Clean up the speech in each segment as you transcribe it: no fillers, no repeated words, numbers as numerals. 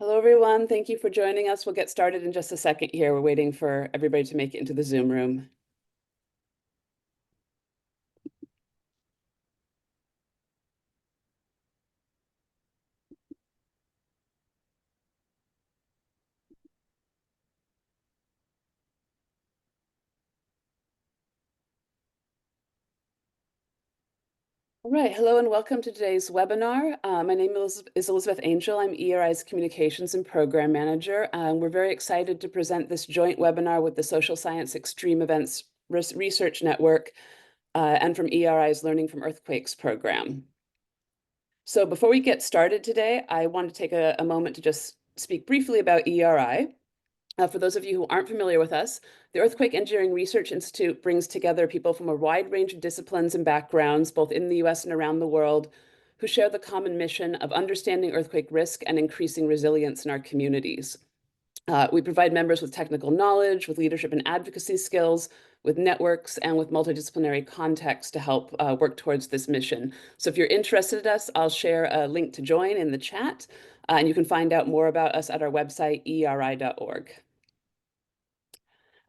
Hello, everyone. Thank you for joining us. We'll get started in just a second here. We're waiting for everybody to make it into the Zoom room. All right, hello and welcome to today's webinar. My name is Elizabeth Angel. I'm EERI's Communications and Program Manager. We're very excited to present this joint webinar with the Social Science Extreme Events Research Network and from EERI's Learning from Earthquakes program. So before we get started today, I want to take a moment to just speak briefly about EERI. For those of you who aren't familiar with us, the Earthquake Engineering Research Institute brings together people from a wide range of disciplines and backgrounds, both in the US and around the world, who share the common mission of understanding earthquake risk and increasing resilience in our communities. We provide members with technical knowledge, with leadership and advocacy skills, with networks, and with multidisciplinary context to help work towards this mission. So if you're interested in us, I'll share a link to join in the chat, and you can find out more about us at our website, eeri.org.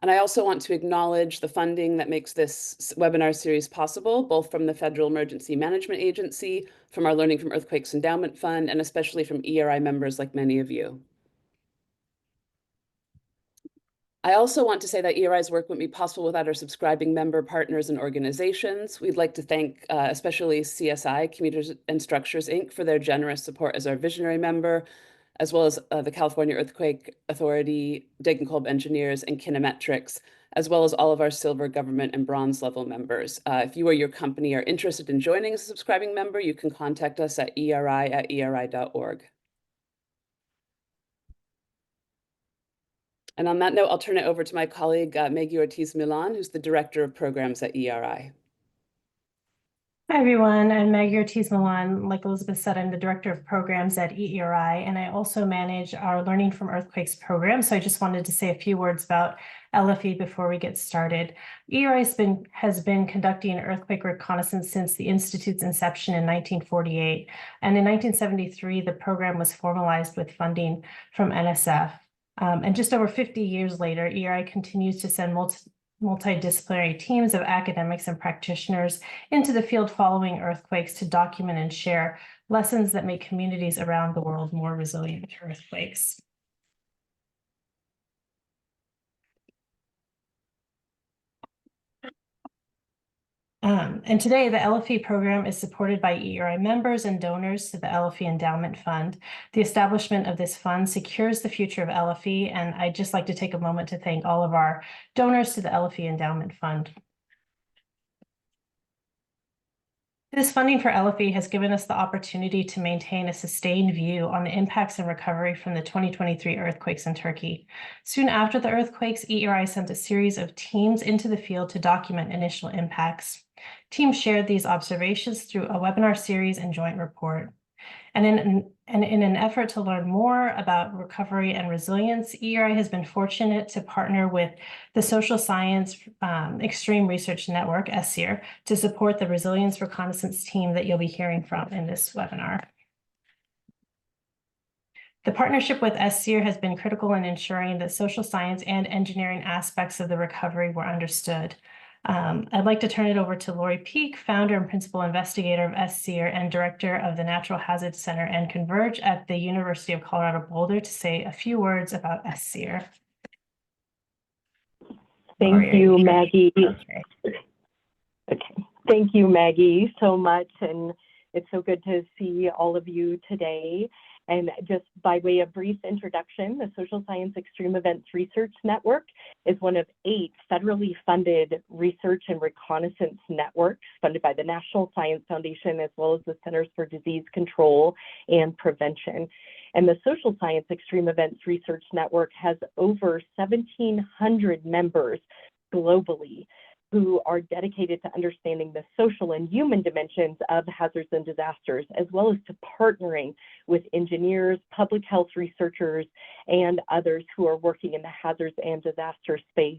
And I also want to acknowledge the funding that makes this webinar series possible, both from the Federal Emergency Management Agency, from our Learning from Earthquakes Endowment Fund, and especially from EERI members like many of you. I also want to say that EERI's work wouldn't be possible without our subscribing member partners and organizations. We'd like to thank especially CSI, Commuters and Structures, Inc., for their generous support as our visionary member, as well as the California Earthquake Authority, Degenkolb Engineers, and Kinemetrics, as well as all of our silver government and bronze level members. If you or your company are interested in joining as a subscribing member, you can contact us at eeri@eeri.org. And on that note, I'll turn it over to my colleague, Maggie Ortiz-Millan, who's the Director of Programs at EERI. Hi, everyone. I'm Maggie Ortiz-Millan. Like Elizabeth said, I'm the Director of Programs at EERI, and I also manage our Learning from Earthquakes program. So I just wanted to say a few words about LFE before we get started. EERI has been conducting earthquake reconnaissance since the Institute's inception in 1948. And in 1973, the program was formalized with funding from NSF. And just over 50 years later, EERI continues to send multidisciplinary teams of academics and practitioners into the field following earthquakes to document and share lessons that make communities around the world more resilient to earthquakes. And today, the LFE program is supported by EERI members and donors to the LFE Endowment Fund. The establishment of this fund secures the future of LFE, and I'd just like to take a moment to thank all of our donors to the LFE Endowment Fund. This funding for LFE has given us the opportunity to maintain a sustained view on the impacts and recovery from the 2023 earthquakes in Turkey. Soon after the earthquakes, EERI sent a series of teams into the field to document initial impacts. Teams shared these observations through a webinar series and joint report. And in an effort to learn more about recovery and resilience, EERI has been fortunate to partner with the Social Science Extreme Research Network, EERI-SSEER, to support the Resilience Reconnaissance team that you'll be hearing from in this webinar. The partnership with EERI-SSEER has been critical in ensuring that social science and engineering aspects of the recovery were understood. I'd like to turn it over to Lori Peak, founder and principal investigator of EERI-SSEER and director of the Natural Hazards Center and Converge at the University of Colorado Boulder, to say a few words about EERI-SSEER. Thank you, Maggie. Okay. Thank you, Maggie, so much. And it's so good to see all of you today. And just by way of brief introduction, the Social Science Extreme Events Research Network is one of 8 federally funded research and reconnaissance networks funded by the National Science Foundation, as well as the Centers for Disease Control and Prevention. And the Social Science Extreme Events Research Network has over 1,700 members globally who are dedicated to understanding the social and human dimensions of hazards and disasters, as well as to partnering with engineers, public health researchers, and others who are working in the hazards and disaster space.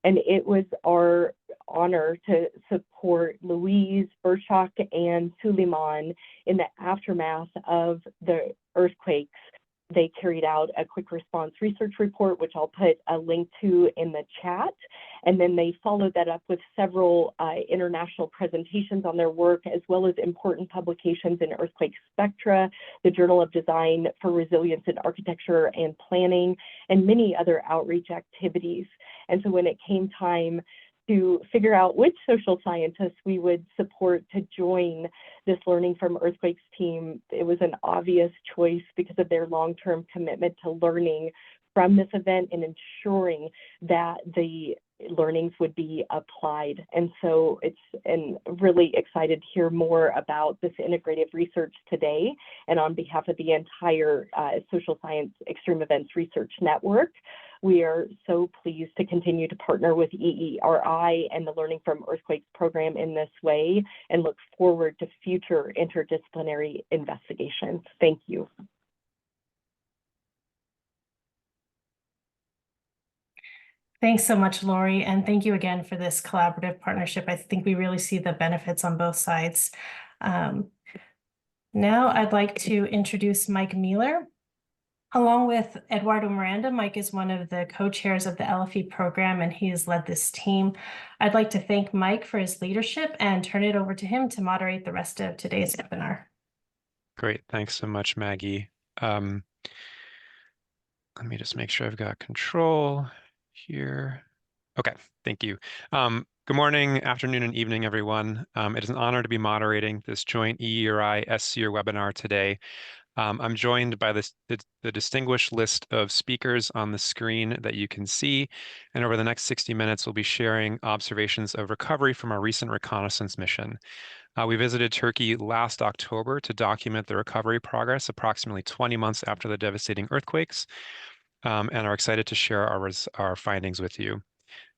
And it was our honor to support Louise, Burçak, and Süleyman in the aftermath of the earthquakes they carried out a quick response research report, which I'll put a link to in the chat. And then they followed that up with several international presentations on their work, as well as important publications in Earthquake Spectra, the Journal of Design for Resilience in Architecture and Planning, and many other outreach activities. And so when it came time to figure out which social scientists we would support to join this Learning from Earthquakes team, it was an obvious choice because of their long-term commitment to learning from this event and ensuring that the learnings would be applied. And so I'm really excited to hear more about this integrative research today. And on behalf of the entire Social Science Extreme Events Research Network, we are so pleased to continue to partner with EERI and the Learning from Earthquakes program in this way, and look forward to future interdisciplinary investigations. Thank you. Thanks so much, Lori, and thank you again for this collaborative partnership. I think we really see the benefits on both sides. Now I'd like to introduce Mike Mieler. Along with Eduardo Miranda, Mike is one of the co-chairs of the LFE program, and he has led this team. I'd like to thank Mike for his leadership and turn it over to him to moderate the rest of today's webinar. Great, thanks so much, Maggie. Let me just make sure I've got control here. Okay, thank you. Good morning, afternoon, and evening, everyone. It is an honor to be moderating this joint EERI-SSEER webinar today. I'm joined by the distinguished list of speakers on the screen that you can see, and over the next 60 minutes, we'll be sharing observations of recovery from our recent reconnaissance mission. We visited Turkey last October to document the recovery progress approximately 20 months after the devastating earthquakes, and are excited to share our findings with you.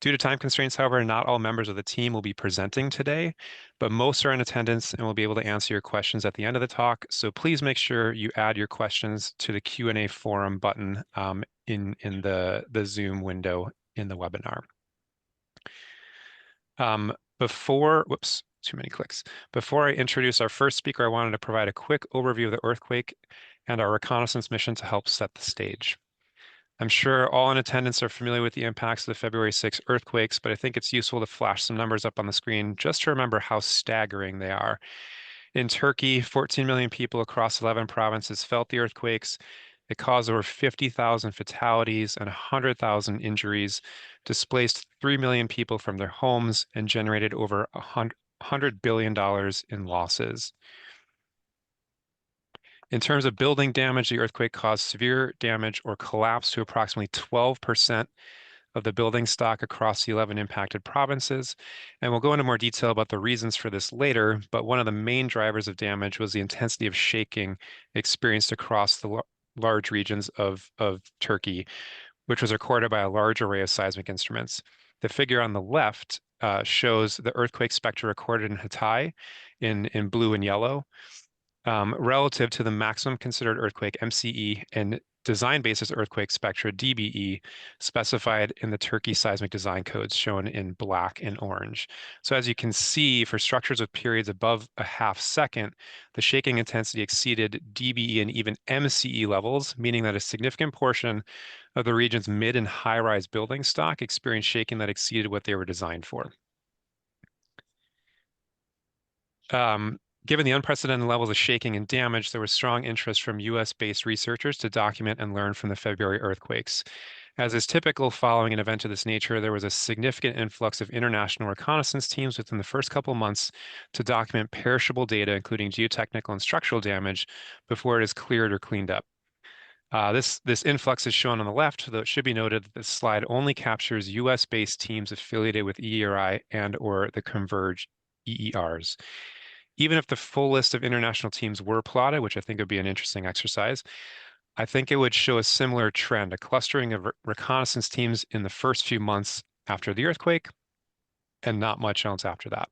Due to time constraints, however, not all members of the team will be presenting today, but most are in attendance and will be able to answer your questions at the end of the talk. So please make sure you add your questions to the Q&A forum button in the Zoom window in the webinar. Whoops, too many clicks. Before I introduce our first speaker, I wanted to provide a quick overview of the earthquake and our reconnaissance mission to help set the stage. I'm sure all in attendance are familiar with the impacts of the February 6 earthquakes, but I think it's useful to flash some numbers up on the screen just to remember how staggering they are. In Turkey, 14 million people across 11 provinces felt the earthquakes. It caused over 50,000 fatalities and 100,000 injuries, displaced 3 million people from their homes, and generated over $100 billion in losses. In terms of building damage, the earthquake caused severe damage or collapse to approximately 12% of the building stock across the 11 impacted provinces. And we'll go into more detail about the reasons for this later, but one of the main drivers of damage was the intensity of shaking experienced across the large regions of Turkey, which was recorded by a large array of seismic instruments. The figure on the left shows the earthquake spectra recorded in Hatay in blue and yellow, relative to the maximum considered earthquake MCE and design basis earthquake spectra DBE specified in the Turkey seismic design codes shown in black and orange. So as you can see, for structures with periods above a half second, the shaking intensity exceeded DBE and even MCE levels, meaning that a significant portion of the region's mid and high-rise building stock experienced shaking that exceeded what they were designed for. Given the unprecedented levels of shaking and damage, there was strong interest from US-based researchers to document and learn from the February earthquakes. As is typical following an event of this nature, there was a significant influx of international reconnaissance teams within the first couple months to document perishable data, including geotechnical and structural damage, before it is cleared or cleaned up. This influx is shown on the left, though it should be noted that this slide only captures US-based teams affiliated with EERI and or the Converge EERs. Even if the full list of international teams were plotted, which I think would be an interesting exercise, I think it would show a similar trend, a clustering of reconnaissance teams in the first few months after the earthquake and not much else after that.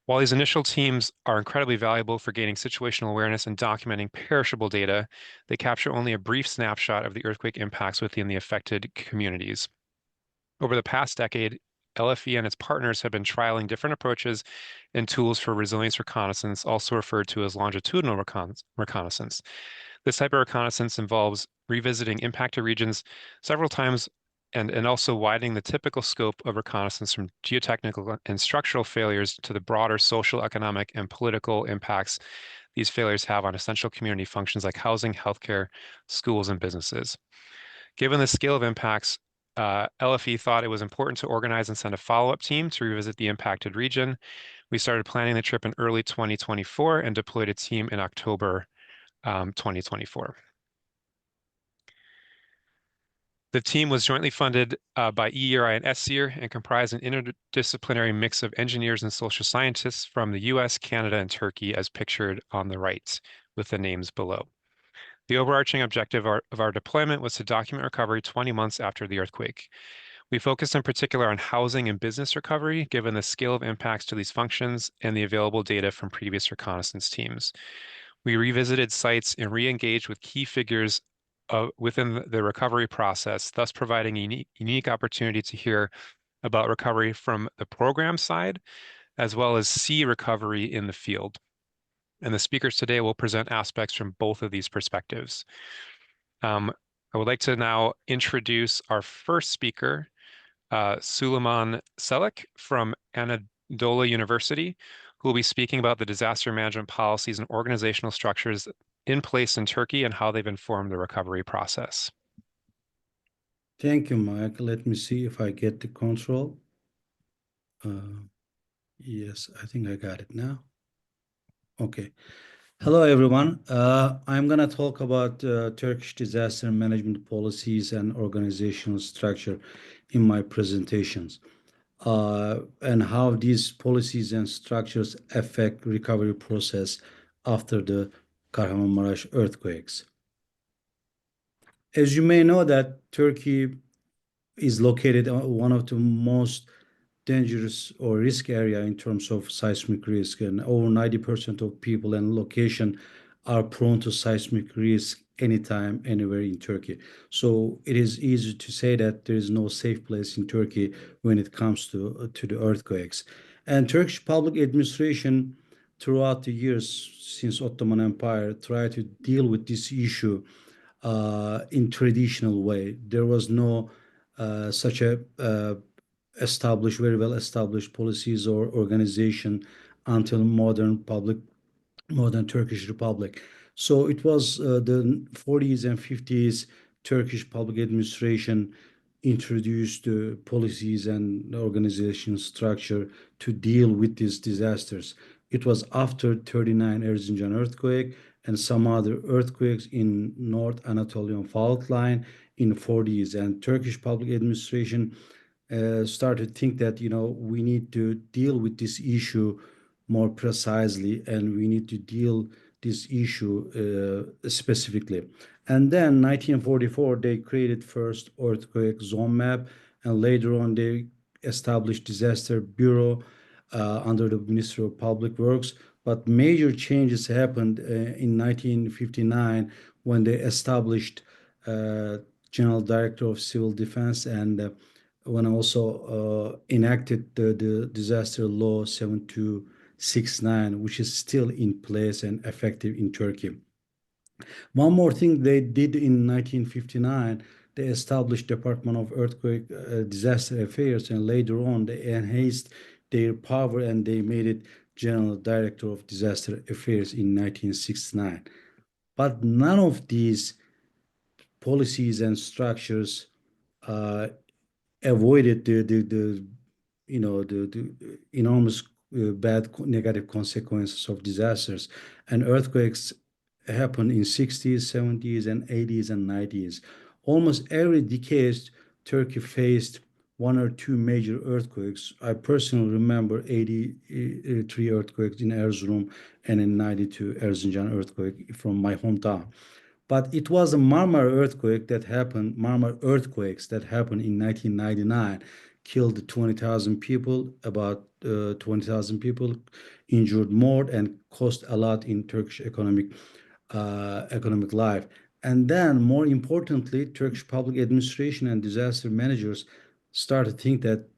While these initial teams are incredibly valuable for gaining situational awareness and documenting perishable data, they capture only a brief snapshot of the earthquake impacts within the affected communities. Over the past decade, LFE and its partners have been trialing different approaches and tools for resilience reconnaissance, also referred to as longitudinal reconnaissance. This type of reconnaissance involves revisiting impacted regions several times and also widening the typical scope of reconnaissance from geotechnical and structural failures to the broader social, economic, and political impacts these failures have on essential community functions like housing, healthcare, schools, and businesses. Given the scale of impacts, LFE thought it was important to organize and send a follow-up team to revisit the impacted region. We started planning the trip in early 2024 and deployed a team in October 2024. The team was jointly funded by EERI and SSEER and comprised an interdisciplinary mix of engineers and social scientists from the US, Canada, and Turkey, as pictured on the right with the names below. The overarching objective of our deployment was to document recovery 20 months after the earthquake. We focused in particular on housing and business recovery, given the scale of impacts to these functions and the available data from previous reconnaissance teams. We revisited sites and re-engaged with key figures within the recovery process, thus providing a unique opportunity to hear about recovery from the program side, as well as see recovery in the field. And the speakers today will present aspects from both of these perspectives. I would like to now introduce our first speaker, Süleyman Çelik from Anadolu University, who will be speaking about the disaster management policies and organizational structures in place in Turkey and how they've informed the recovery process. Thank you, Mike. Let me see if I get the control. Yes, I think I got it now. Okay. Hello, everyone. I'm going to talk about Turkish disaster management policies and organizational structure in my presentations, and how these policies and structures affect recovery process after the Kahramanmaras earthquakes. As you may know, that Turkey is located on one of the most dangerous or risk area in terms of seismic risk, and over 90% of people and location are prone to seismic risk anytime, anywhere in Turkey. So it is easy to say that there is no safe place in Turkey when it comes to the earthquakes. And Turkish public administration throughout the years since Ottoman Empire tried to deal with this issue in traditional way. There was no such a very well established policies or organization until modern Turkish Republic. So it was the 40s and 50s Turkish public administration introduced policies and organization structure to deal with these disasters. It was after 39 Erzincan earthquake and some other earthquakes in North Anatolian fault line in the 40s, and Turkish public administration started to think that, we need to deal with this issue more precisely, and we need to deal this issue specifically. And then 1944, they created first earthquake zone map, and later on they established disaster bureau under the Ministry of Public Works. But major changes happened in 1959 when they established General Director of Civil Defense, and when also enacted the disaster law 7269, which is still in place and effective in Turkey. One more thing they did in 1959, they established Department of Earthquake Disaster Affairs, and later on they enhanced their power and they made it General Director of Disaster Affairs in 1969. But none of these policies and structures avoided the enormous bad negative consequences of disasters, and earthquakes happened in 60s, 70s, and 80s and 90s. Almost every decade, Turkey faced one or two major earthquakes. I personally remember 83 earthquakes in Erzurum and in 92 Erzincan earthquake from my hometown. But it was a Marmara earthquakes that happened in 1999, killed 20,000 people, about 20,000 people injured more, and cost a lot in Turkish economic life. And then, more importantly, Turkish public administration and disaster managers started to think that,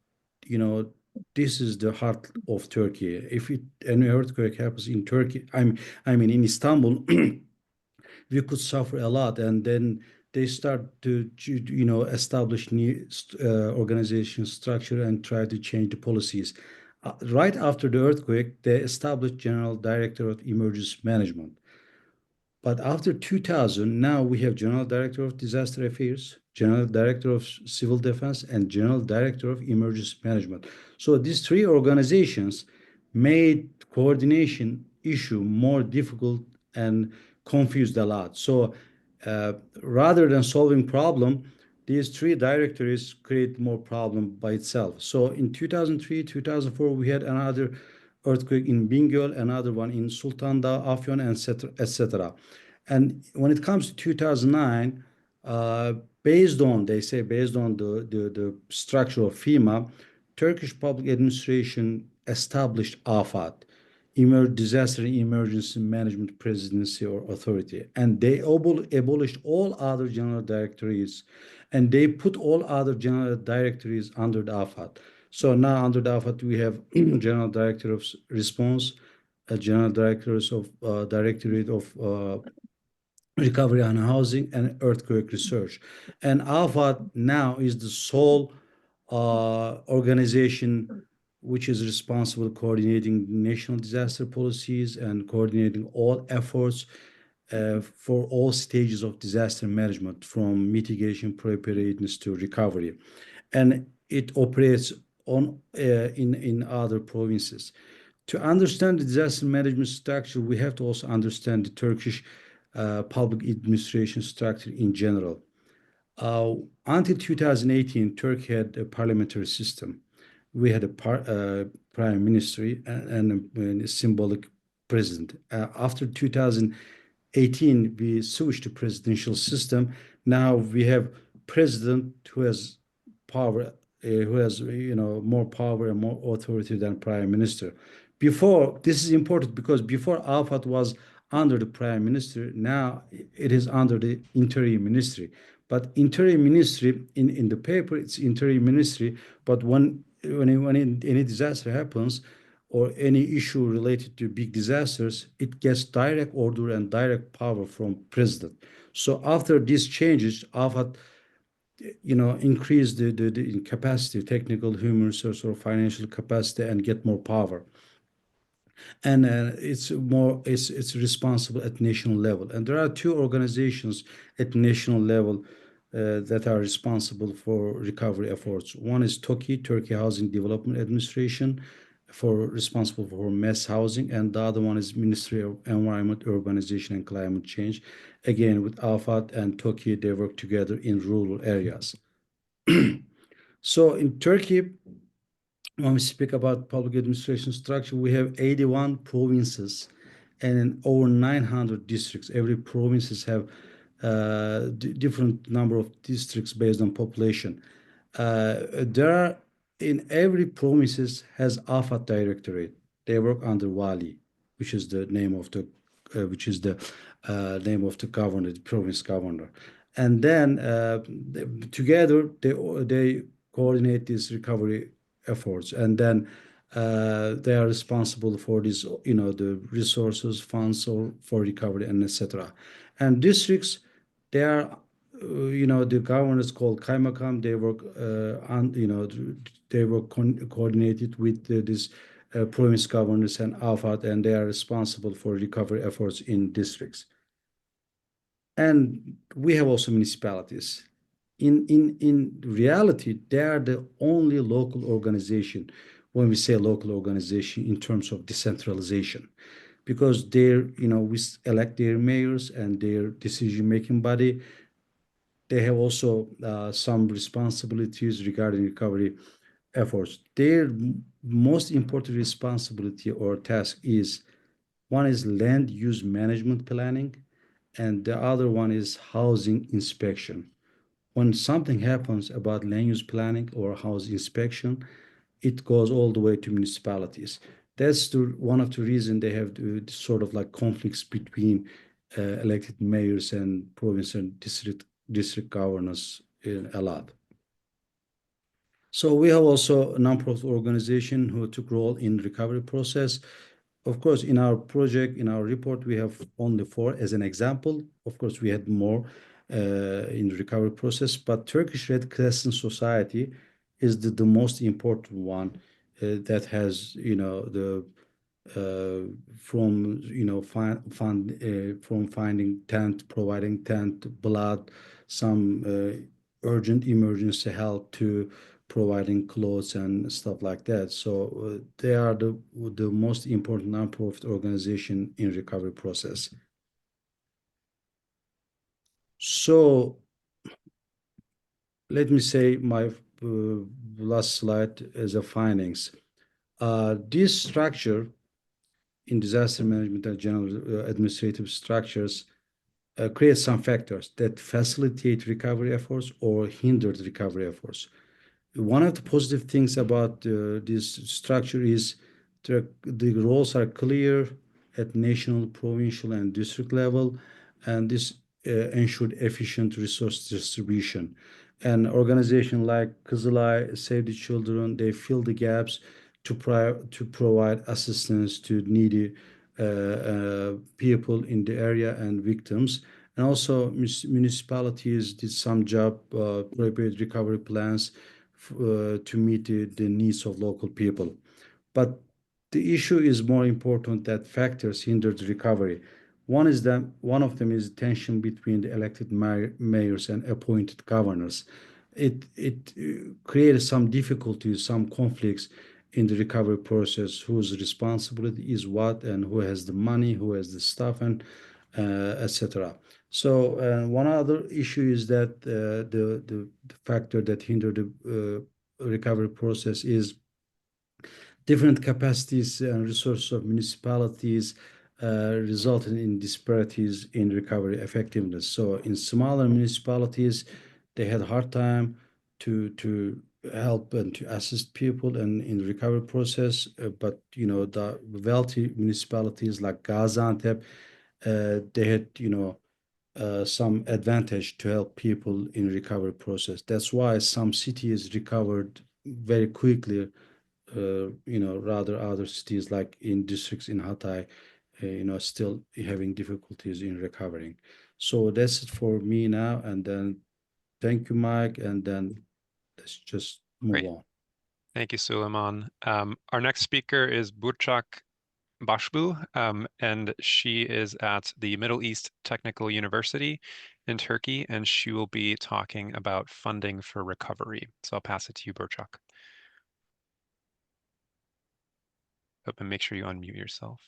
this is the heart of Turkey. If any earthquake happens in Turkey, in Istanbul, we could suffer a lot. And then they start to establish new organization structure and try to change the policies. Right after the earthquake, they established General Director of Emergency Management. But after 2000, now we have General Director of Disaster Affairs, General Director of Civil Defense, and General Director of Emergency Management. So these three organizations made coordination issue more difficult and confused a lot. So rather than solving problem, these three directories create more problem by itself. So in 2003, 2004, we had another earthquake in Bingöl, another one in Sultan Dağ, Afyon, etc. And when it comes to 2009, based on the structure of FEMA, Turkish public administration established AFAD, Disaster and Emergency Management Presidency or Authority, and they abolished all other general directorates, and they put all other general directorates under the AFAD. So now under the AFAD we have General Director of Response, General Directors of Directorate of Recovery and Housing, and Earthquake Research. And AFAD now is the sole organization which is responsible coordinating national disaster policies and coordinating all efforts for all stages of disaster management, from mitigation, preparedness to recovery. And it operates in other provinces. To understand the disaster management structure, we have to also understand the Turkish public administration structure in general. Until 2018, Turkey had a parliamentary system. We had a prime minister and a symbolic president. After 2018, we switched to presidential system. Now we have president who has power, who has more power and more authority than prime minister. Before, this is important because before AFAD was under the prime minister, now it is under the interim ministry. But interim ministry, in the paper, it's interim ministry, but when any disaster happens or any issue related to big disasters, it gets direct order and direct power from president. So after these changes, AFAD increase the capacity, technical, human resource, or financial capacity, and get more power. And it's responsible at national level. And there are two organizations at national level that are responsible for recovery efforts. One is TOKİ, Turkey Housing Development Administration, responsible for mass housing, and the other one is Ministry of Environment, Urbanization, and Climate Change. Again, with AFAD and TOKİ, they work together in rural areas. So in Turkey, when we speak about public administration structure, we have 81 provinces and over 900 districts. Every provinces have different number of districts based on population. There are, in every provinces has AFAD directorate. They work under Wali, which is the name of the governor, the province governor. And then together they coordinate these recovery efforts, and then they are responsible for this, the resources, funds, or for recovery, and etc. And districts, they are, the governors called kaymakam. They work coordinated with this province governors and AFAD, and they are responsible for recovery efforts in districts. And we have also municipalities. In reality, they are the only local organization, when we say local organization, in terms of decentralization, because we elect their mayors and their decision-making body. They have also some responsibilities regarding recovery efforts. Their most important responsibility or task is, one is land use management planning, and the other one is housing inspection. When something happens about land use planning or house inspection, it goes all the way to municipalities. That's one of the reasons they have sort of like conflicts between elected mayors and province and district governors a lot. So we have also a non-profit organization who took role in recovery process. Of course, in our project, in our report, we have only 4 as an example. Of course, we had more in the recovery process, but Turkish Red Crescent Society is the most important one that has, from from finding tent, providing tent, blood, some urgent emergency help to providing clothes and stuff like that. So they are the most important nonprofit organization in recovery process. So let me say my last slide as a findings. This structure in disaster management and general administrative structures create some factors that facilitate recovery efforts or hinder the recovery efforts. One of the positive things about this structure is the roles are clear at national, provincial, and district level, and this ensured efficient resource distribution. An organization like Kızılay, Save the Children, they fill the gaps to provide assistance to needy people in the area and victims. And also municipalities did some job, prepared recovery plans to meet the needs of local people. But the issue is more important that factors hinder the recovery. One of them is tension between the elected mayors and appointed governors. It created some difficulties, some conflicts in the recovery process, whose responsibility is what, and who has the money, who has the staff, and etc. So one other issue is that the factor that hindered the recovery process is different capacities and resources of municipalities resulting in disparities in recovery effectiveness. So in smaller municipalities, they had a hard time to help and to assist people and in the recovery process. But the wealthy municipalities like Gaziantep, they had some advantage to help people in recovery process. That's why some cities recovered very quickly. Rather other cities like in districts in Hatay, still having difficulties in recovering. So that's it for me now. And then thank you, Mike. And then let's just move on. Thank you, Süleyman. Our next speaker is Burçak Başbuğ, and she is at the Middle East Technical University in Turkey, and she will be talking about funding for recovery. So I'll pass it to you, Burçak. And make sure you unmute yourself.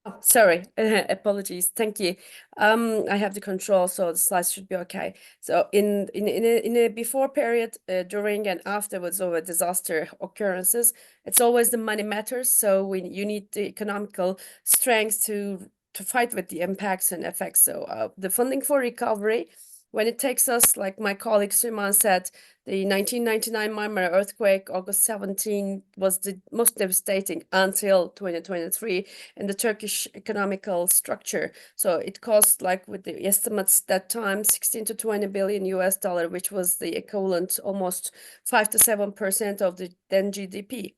Oh, sorry, apologies. Thank you. I have the control, so the slides should be okay. So in a before period, during and afterwards of a disaster occurrences, it's always the money matters. So you need the economical strength to fight with the impacts and effects. So the funding for recovery, when it takes us, like my colleague Süleyman said, the 1999 Marmara earthquake, August 17, was the most devastating until 2023 in the Turkish economical structure. So it cost, like with the estimates that time, 16 to 20 billion US dollar, which was the equivalent almost 5 to 7% of the then GDP.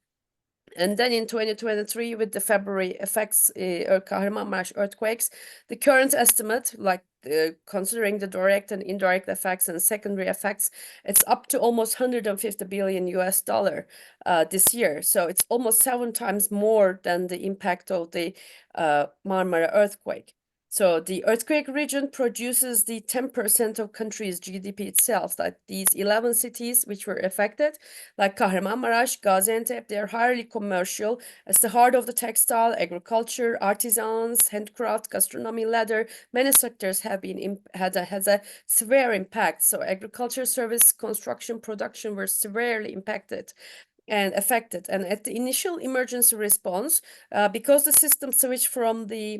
And then in 2023, with the February effects or Kahramanmaras earthquakes, the current estimate, like considering the direct and indirect effects and secondary effects, it's up to almost 150 billion US dollar this year. So it's almost 7 times more than the impact of the Marmara earthquake. So the earthquake region produces the 10% of country's GDP itself. Like these 11 cities which were affected, like Kahramanmaraş, Gaziantep, they're highly commercial. It's the heart of the textile, agriculture, artisans, handcraft, gastronomy, leather. Many sectors have been has a severe impact. So agriculture, service, construction, production were severely impacted and affected. And at the initial emergency response, because the system switched from the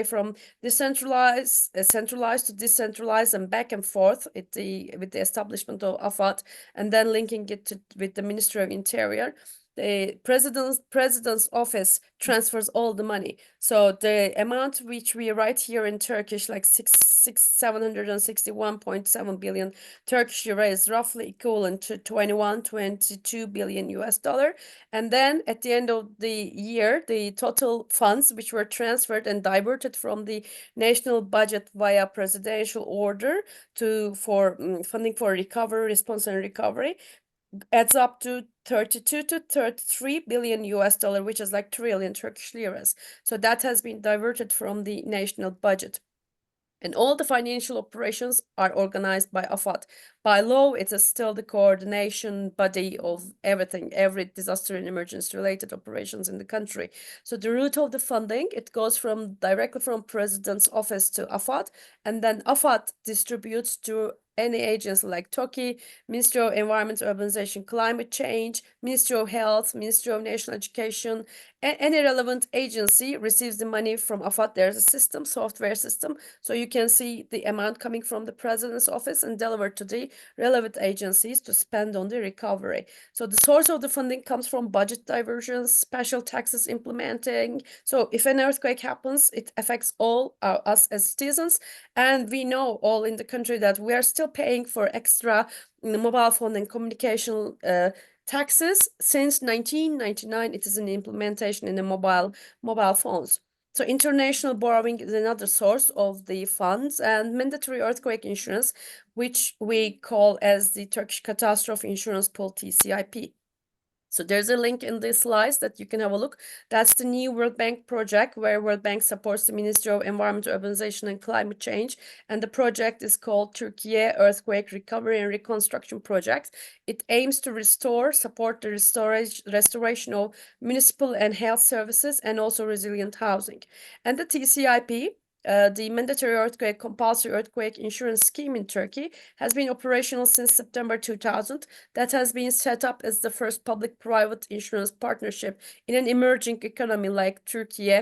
from decentralized, centralized to decentralized and back and forth with the establishment of AFAD and then linking it with the Ministry of Interior, the president's office transfers all the money. So the amount which we write here in Turkish, like 761.7 billion Turkish lira, is roughly equivalent to 22 billion US dollar. And then at the end of the year, the total funds which were transferred and diverted from the national budget via presidential order for funding for recovery, response and recovery adds up to 32 to 33 billion US dollar, which is like trillion Turkish liras. So that has been diverted from the national budget. And all the financial operations are organized by AFAD. By law, it is still the coordination body of everything, every disaster and emergency related operations in the country. So the route of the funding, it goes directly from President's office to AFAD, and then AFAD distributes to any agency like TOKİ, Ministry of Environment, Urbanization, Climate Change, Ministry of Health, Ministry of National Education, any relevant agency receives the money from AFAD. There's a system, software system, so you can see the amount coming from the President's office and delivered to the relevant agencies to spend on the recovery. So the source of the funding comes from budget diversions, special taxes implementing. So if an earthquake happens, it affects all us as citizens, and we know all in the country that we are still paying for extra mobile phone and communication taxes since 1999. It is an implementation in the mobile phones. So international borrowing is another source of the funds, and mandatory earthquake insurance, which we call as the Turkish Catastrophe Insurance Pool, TCIP. So there's a link in this slides that you can have a look. That's the new World Bank project, where World Bank supports the Ministry of Environment, Urbanization and Climate Change. And the project is called Türkiye Earthquake Recovery and Reconstruction Project. It aims to support the restoration of municipal and health services and also resilient housing. And the TCIP, the mandatory earthquake compulsory earthquake insurance scheme in Turkey, has been operational since September 2000. That has been set up as the first public-private insurance partnership in an emerging economy like Turkey,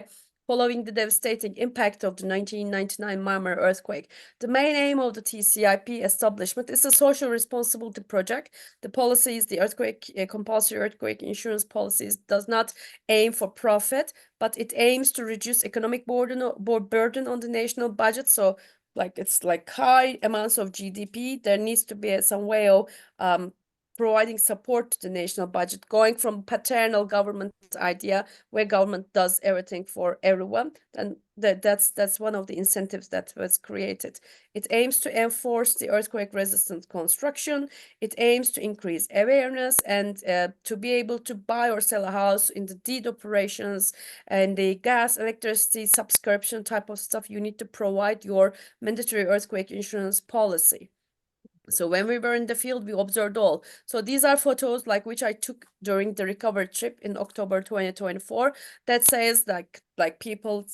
following the devastating impact of the 1999 Marmara earthquake. The main aim of the TCIP establishment is a social responsibility project. The policies, the compulsory earthquake insurance policies, does not aim for profit, but it aims to reduce economic burden on the national budget. So it's like high amounts of GDP. There needs to be some way of providing support to the national budget, going from paternal government idea where government does everything for everyone, and that's one of the incentives that was created. It aims to enforce the earthquake resistant construction. It aims to increase awareness and to be able to buy or sell a house in the deed operations and the gas, electricity subscription type of stuff. You need to provide your mandatory earthquake insurance policy. So when we were in the field, we observed all. So these are photos which I took during the recovery trip in October 2024. That says like people,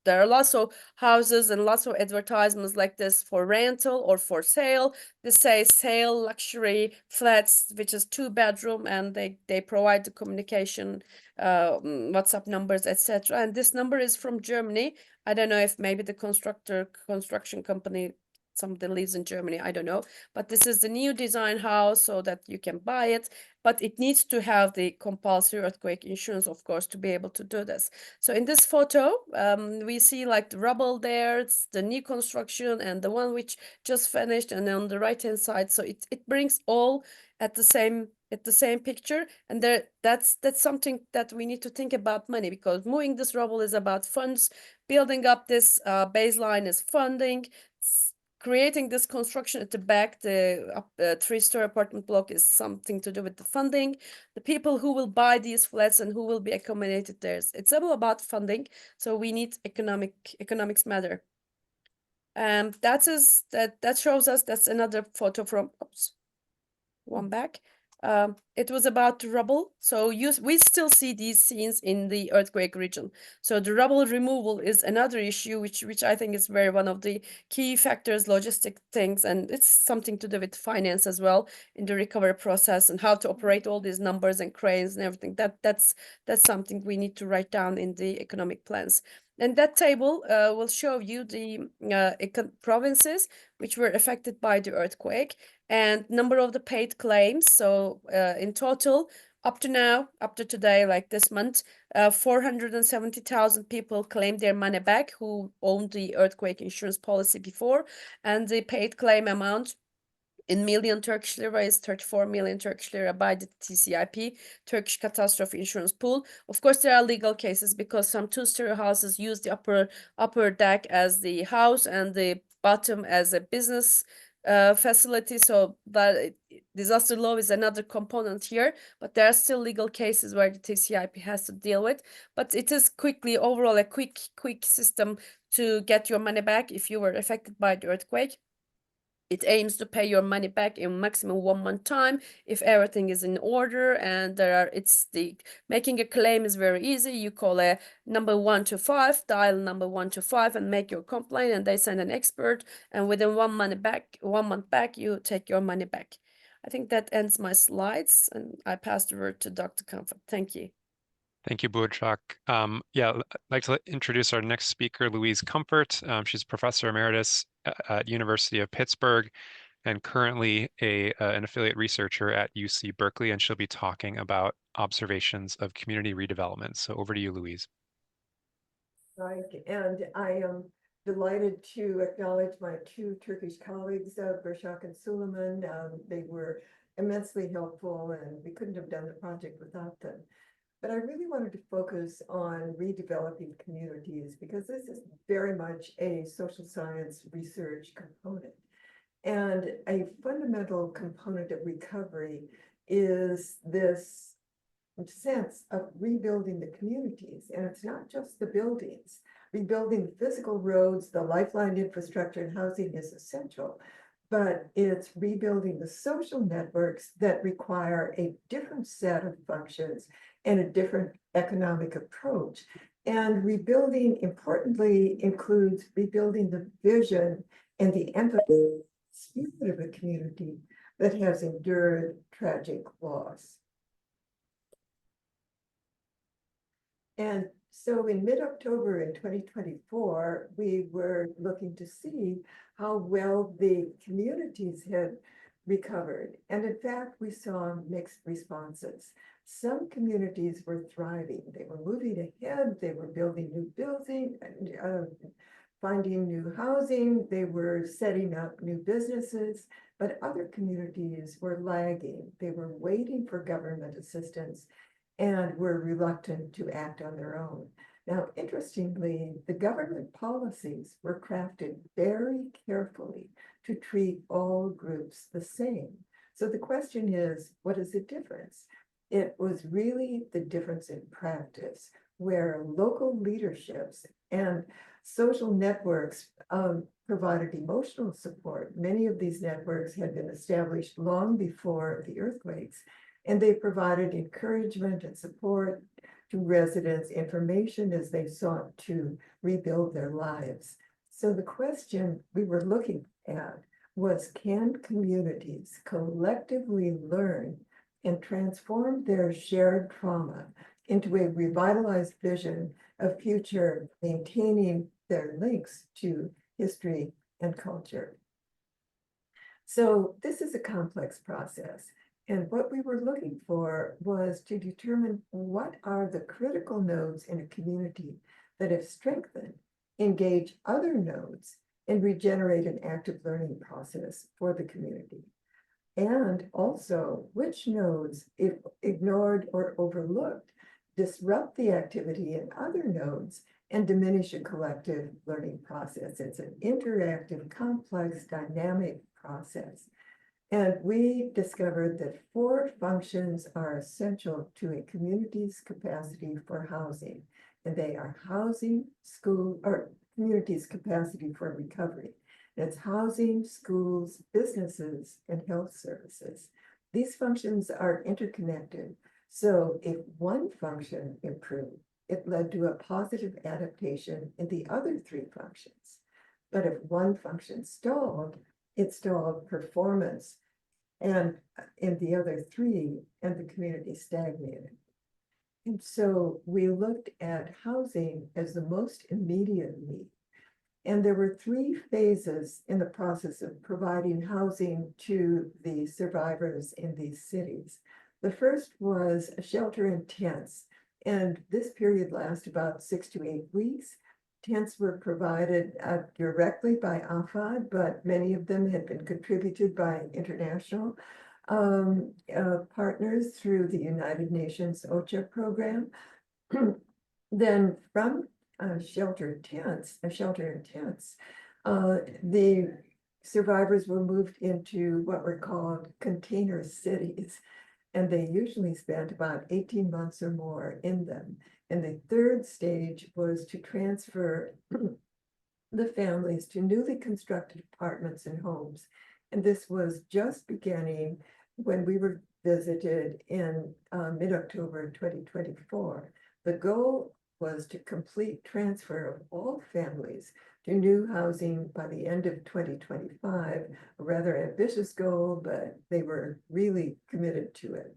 there are lots of houses and lots of advertisements like this for rental or for sale. This says sale luxury flats, which is 2-bedroom, and they provide the communication, WhatsApp numbers, etc. And this number is from Germany. I don't know if maybe the construction company, somebody lives in Germany, I don't know, but this is the new design house so that you can buy it, but it needs to have the compulsory earthquake insurance, of course, to be able to do this. So in this photo, we see the rubble there, it's the new construction and the one which just finished, and on the right hand side, so it brings all at the same picture. And that's something that we need to think about money, because moving this rubble is about funds, building up this baseline is funding, creating this construction at the back, the 3-story apartment block, is something to do with the funding. The people who will buy these flats and who will be accommodated there, it's all about funding. So we need economics matter. That shows us, that's another photo from, oops, one back. It was about the rubble. So we still see these scenes in the earthquake region. So the rubble removal is another issue, which I think is very one of the key factors, logistic things, and it's something to do with finance as well in the recovery process and how to operate all these numbers and cranes and everything. That's something we need to write down in the economic plans. And that table will show you the provinces which were affected by the earthquake and number of the paid claims. So in total, Up to now, up to today, like this month, 470,000 people claimed their money back who owned the earthquake insurance policy before, and the paid claim amount in million Turkish lira is 34 million Turkish lira by the TCIP, Turkish Catastrophe Insurance Pool. Of course, there are legal cases because some two-story houses use the upper deck as the house and the bottom as a business facility. So that disaster law is another component here, but there are still legal cases where the TCIP has to deal with. But it is overall a quick system to get your money back if you were affected by the earthquake. It aims to pay your money back in maximum 1 month time if everything is in order, and making a claim is very easy. You call a number 125, dial number 125 and make your complaint, and they send an expert, and within 1 month back, you take your money back. I think that ends my slides, and I pass the word to Dr. Comfort. Thank you. Thank you, Burçak. Yeah, I'd like to introduce our next speaker, Louise Comfort. She's Professor Emeritus at University of Pittsburgh and currently an affiliate researcher at UC Berkeley, and she'll be talking about observations of community redevelopment. So over to you, Louise. Right, and I am delighted to acknowledge my two Turkish colleagues, Burçak and Süleyman. They were immensely helpful, and we couldn't have done the project without them. But I really wanted to focus on redeveloping communities because this is very much a social science research component. And a fundamental component of recovery is this sense of rebuilding the communities. And it's not just the buildings. Rebuilding the physical roads, the lifeline infrastructure and housing is essential, but it's rebuilding the social networks that require a different set of functions and a different economic approach. And rebuilding, importantly, includes rebuilding the vision and the empathy spirit of a community that has endured tragic loss. And so in mid-October in 2024, we were looking to see how well the communities had recovered. And in fact, we saw mixed responses. Some communities were thriving. They were moving ahead. They were building new buildings, finding new housing. They were setting up new businesses. But other communities were lagging. They were waiting for government assistance and were reluctant to act on their own. Now, interestingly, the government policies were crafted very carefully to treat all groups the same. So the question is, what is the difference? It was really the difference in practice, where local leaderships and social networks provided emotional support. Many of these networks had been established long before the earthquakes, and they provided encouragement and support to residents, information as they sought to rebuild their lives. So the question we were looking at was, can communities collectively learn and transform their shared trauma into a revitalized vision of future, maintaining their links to history and culture? So this is a complex process. And what we were looking for was to determine what are the critical nodes in a community that, if strengthened, engage other nodes and regenerate an active learning process for the community. And also, which nodes, if ignored or overlooked, disrupt the activity in other nodes and diminish a collective learning process. It's an interactive, complex, dynamic process. And we discovered that 4 functions are essential to a community's capacity for housing. And they are housing, school, or community's capacity for recovery. It's housing, schools, businesses, and health services. These functions are interconnected. So if one function improved, it led to a positive adaptation in the other 3 functions. But if one function stalled, it stalled performance and in the other 3, and the community stagnated. And so we looked at housing as the most immediate need. And there were 3 phases in the process of providing housing to the survivors in these cities. The first was a shelter in tents, and this period lasted about 6 to 8 weeks. Tents were provided directly by AFAD, but many of them had been contributed by international partners through the United Nations OCHA program. Then from shelter in tents, the survivors were moved into what were called container cities, and they usually spent about 18 months or more in them. And the third stage was to transfer the families to newly constructed apartments and homes. And this was just beginning when we were visited in mid-October 2024. The goal was to complete transfer of all families to new housing by the end of 2025, a rather ambitious goal, but they were really committed to it.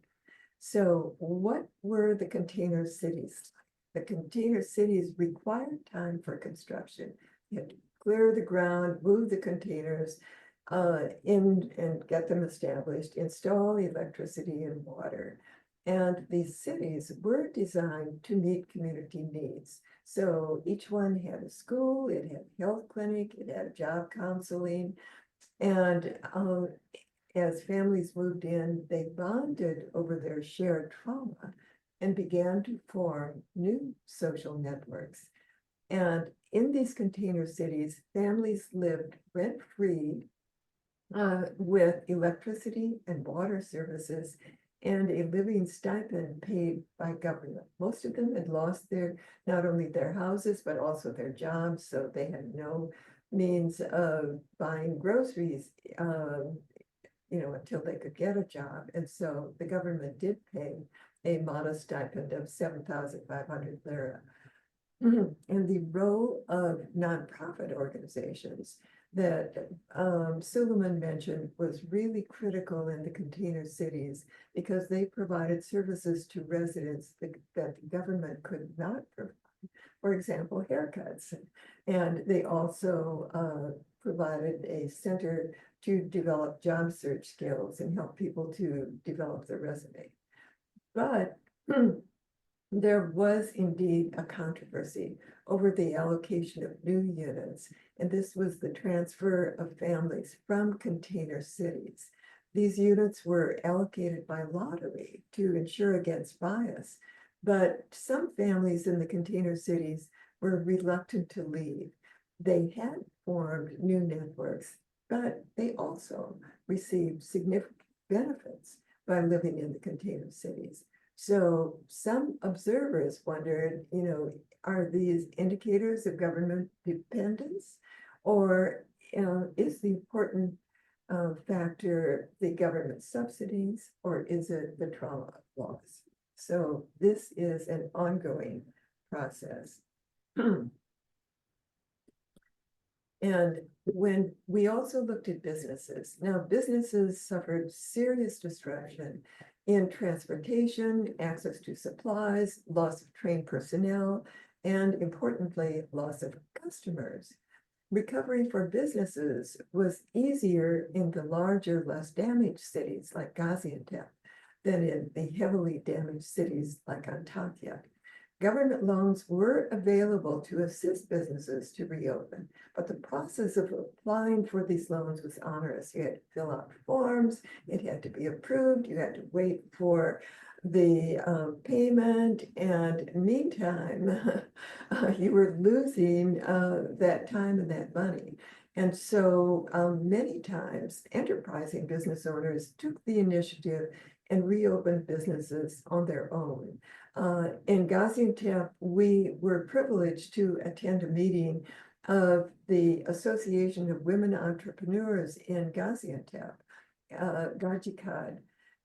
So what were the container cities? The container cities required time for construction. You had to clear the ground, move the containers in and get them established, install electricity and water. And these cities were designed to meet community needs. So each one had a school, it had a health clinic, it had job counseling. And as families moved in, they bonded over their shared trauma and began to form new social networks. And in these container cities, families lived rent-free with electricity and water services and a living stipend paid by government. Most of them had lost not only their houses, but also their jobs, so they had no means of buying groceries, until they could get a job. And so the government did pay a modest stipend of 7,500 lira. And the role of nonprofit organizations that Suleiman mentioned was really critical in the container cities because they provided services to residents that the government could not provide. For example, haircuts. And they also provided a center to develop job search skills and help people to develop their resume. But there was indeed a controversy over the allocation of new units, and this was the transfer of families from container cities. These units were allocated by lottery to ensure against bias, but some families in the container cities were reluctant to leave. They had formed new networks, but they also received significant benefits by living in the container cities. So some observers wondered, are these indicators of government dependence, or is the important factor the government subsidies, or is it the trauma of loss? So this is an ongoing process. And when we also looked at businesses, now businesses suffered serious disruption in transportation, access to supplies, loss of trained personnel, and importantly, loss of customers. Recovery for businesses was easier in the larger, less damaged cities like Gaziantep than in the heavily damaged cities like Antakya. Government loans were available to assist businesses to reopen, but the process of applying for these loans was onerous. You had to fill out forms, it had to be approved, you had to wait for the payment, and meantime, you were losing that time and that money. And so many times, enterprising business owners took the initiative and reopened businesses on their own. In Gaziantep, we were privileged to attend a meeting of the Association of Women Entrepreneurs in Gaziantep, Garjikad.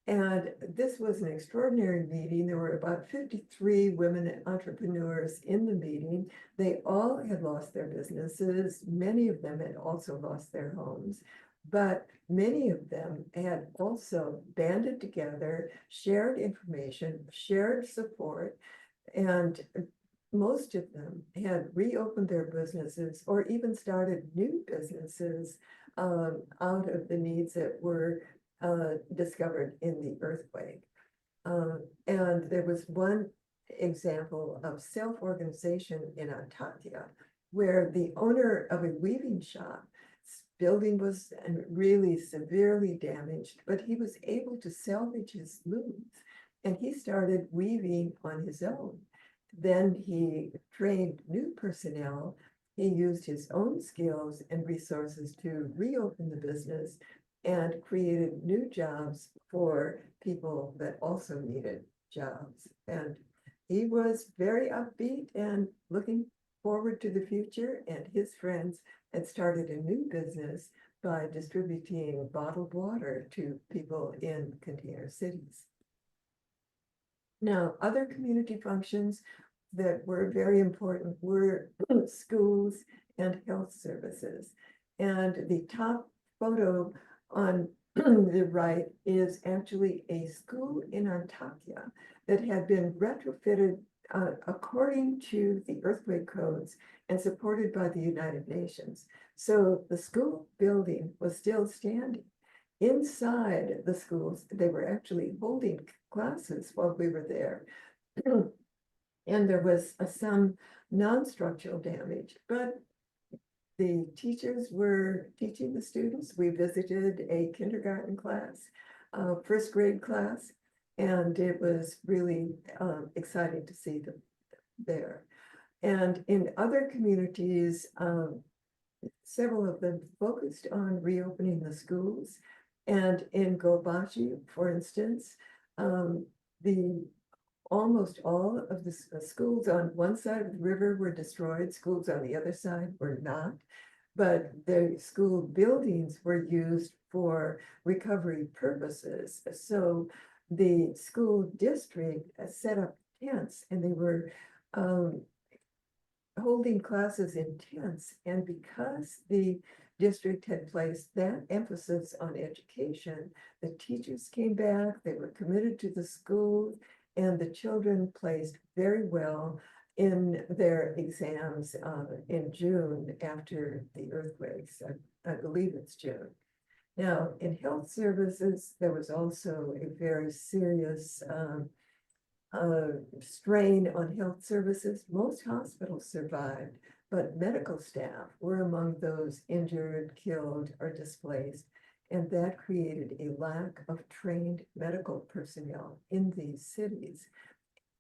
And this was an extraordinary meeting. There were about 53 women entrepreneurs in the meeting. They all had lost their businesses. Many of them had also lost their homes. But many of them had also banded together, shared information, shared support, and most of them had reopened their businesses or even started new businesses out of the needs that were discovered in the earthquake. And there was one example of self-organization in Antakya, where the owner of a weaving shop, building was really severely damaged, but he was able to salvage his looms, and he started weaving on his own. Then he trained new personnel. He used his own skills and resources to reopen the business and created new jobs for people that also needed jobs. And he was very upbeat and looking forward to the future, and his friends had started a new business by distributing bottled water to people in container cities. Now, other community functions that were very important were schools and health services. And the top photo on the right is actually a school in Antakya that had been retrofitted according to the earthquake codes and supported by the United Nations. So the school building was still standing. Inside the schools, they were actually holding classes while we were there. And there was some non-structural damage, but the teachers were teaching the students. We visited a kindergarten class, first grade class, and it was really exciting to see them there. And in other communities, several of them focused on reopening the schools. And in Gobashi, for instance, almost all of the schools on one side of the river were destroyed. Schools on the other side were not. But the school buildings were used for recovery purposes. So the school district set up tents, and they were holding classes in tents. And because the district had placed that emphasis on education, the teachers came back, they were committed to the school, and the children placed very well in their exams in June after the earthquakes. I believe it's June. Now, in health services, there was also a very serious strain on health services. Most hospitals survived, but medical staff were among those injured, killed, or displaced. And that created a lack of trained medical personnel in these cities.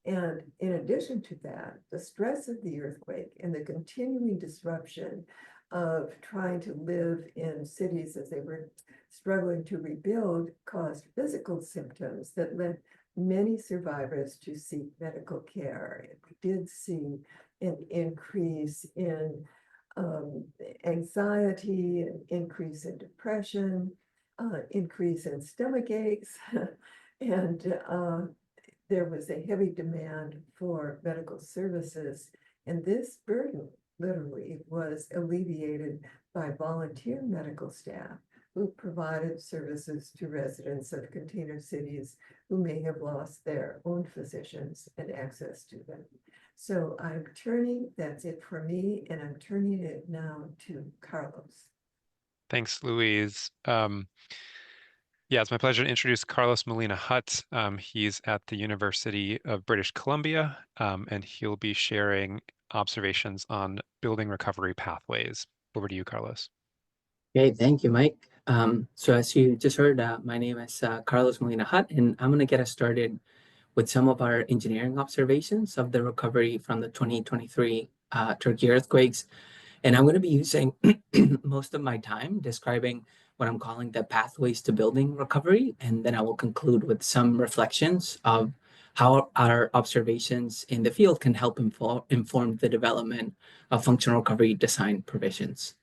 And in addition to that, the stress of the earthquake and the continuing disruption of trying to live in cities as they were struggling to rebuild caused physical symptoms that led many survivors to seek medical care. We did see an increase in anxiety, an increase in depression, increase in stomach aches, and there was a heavy demand for medical services. And this burden literally was alleviated by volunteer medical staff who provided services to residents of container cities who may have lost their own physicians and access to them. So that's it for me, and I'm turning it now to Carlos. Thanks, Louise. Yeah, it's my pleasure to introduce Carlos Molina-Hutt. He's at the University of British Columbia, and he'll be sharing observations on building recovery pathways. Over to you, Carlos. Okay, thank you, Mike. So as you just heard, my name is Carlos Molina-Hutt, and I'm going to get us started with some of our engineering observations of the recovery from the 2023 Turkey earthquakes. And I'm going to be using most of my time describing what I'm calling the pathways to building recovery. And then I will conclude with some reflections of how our observations in the field can help inform the development of functional recovery design provisions.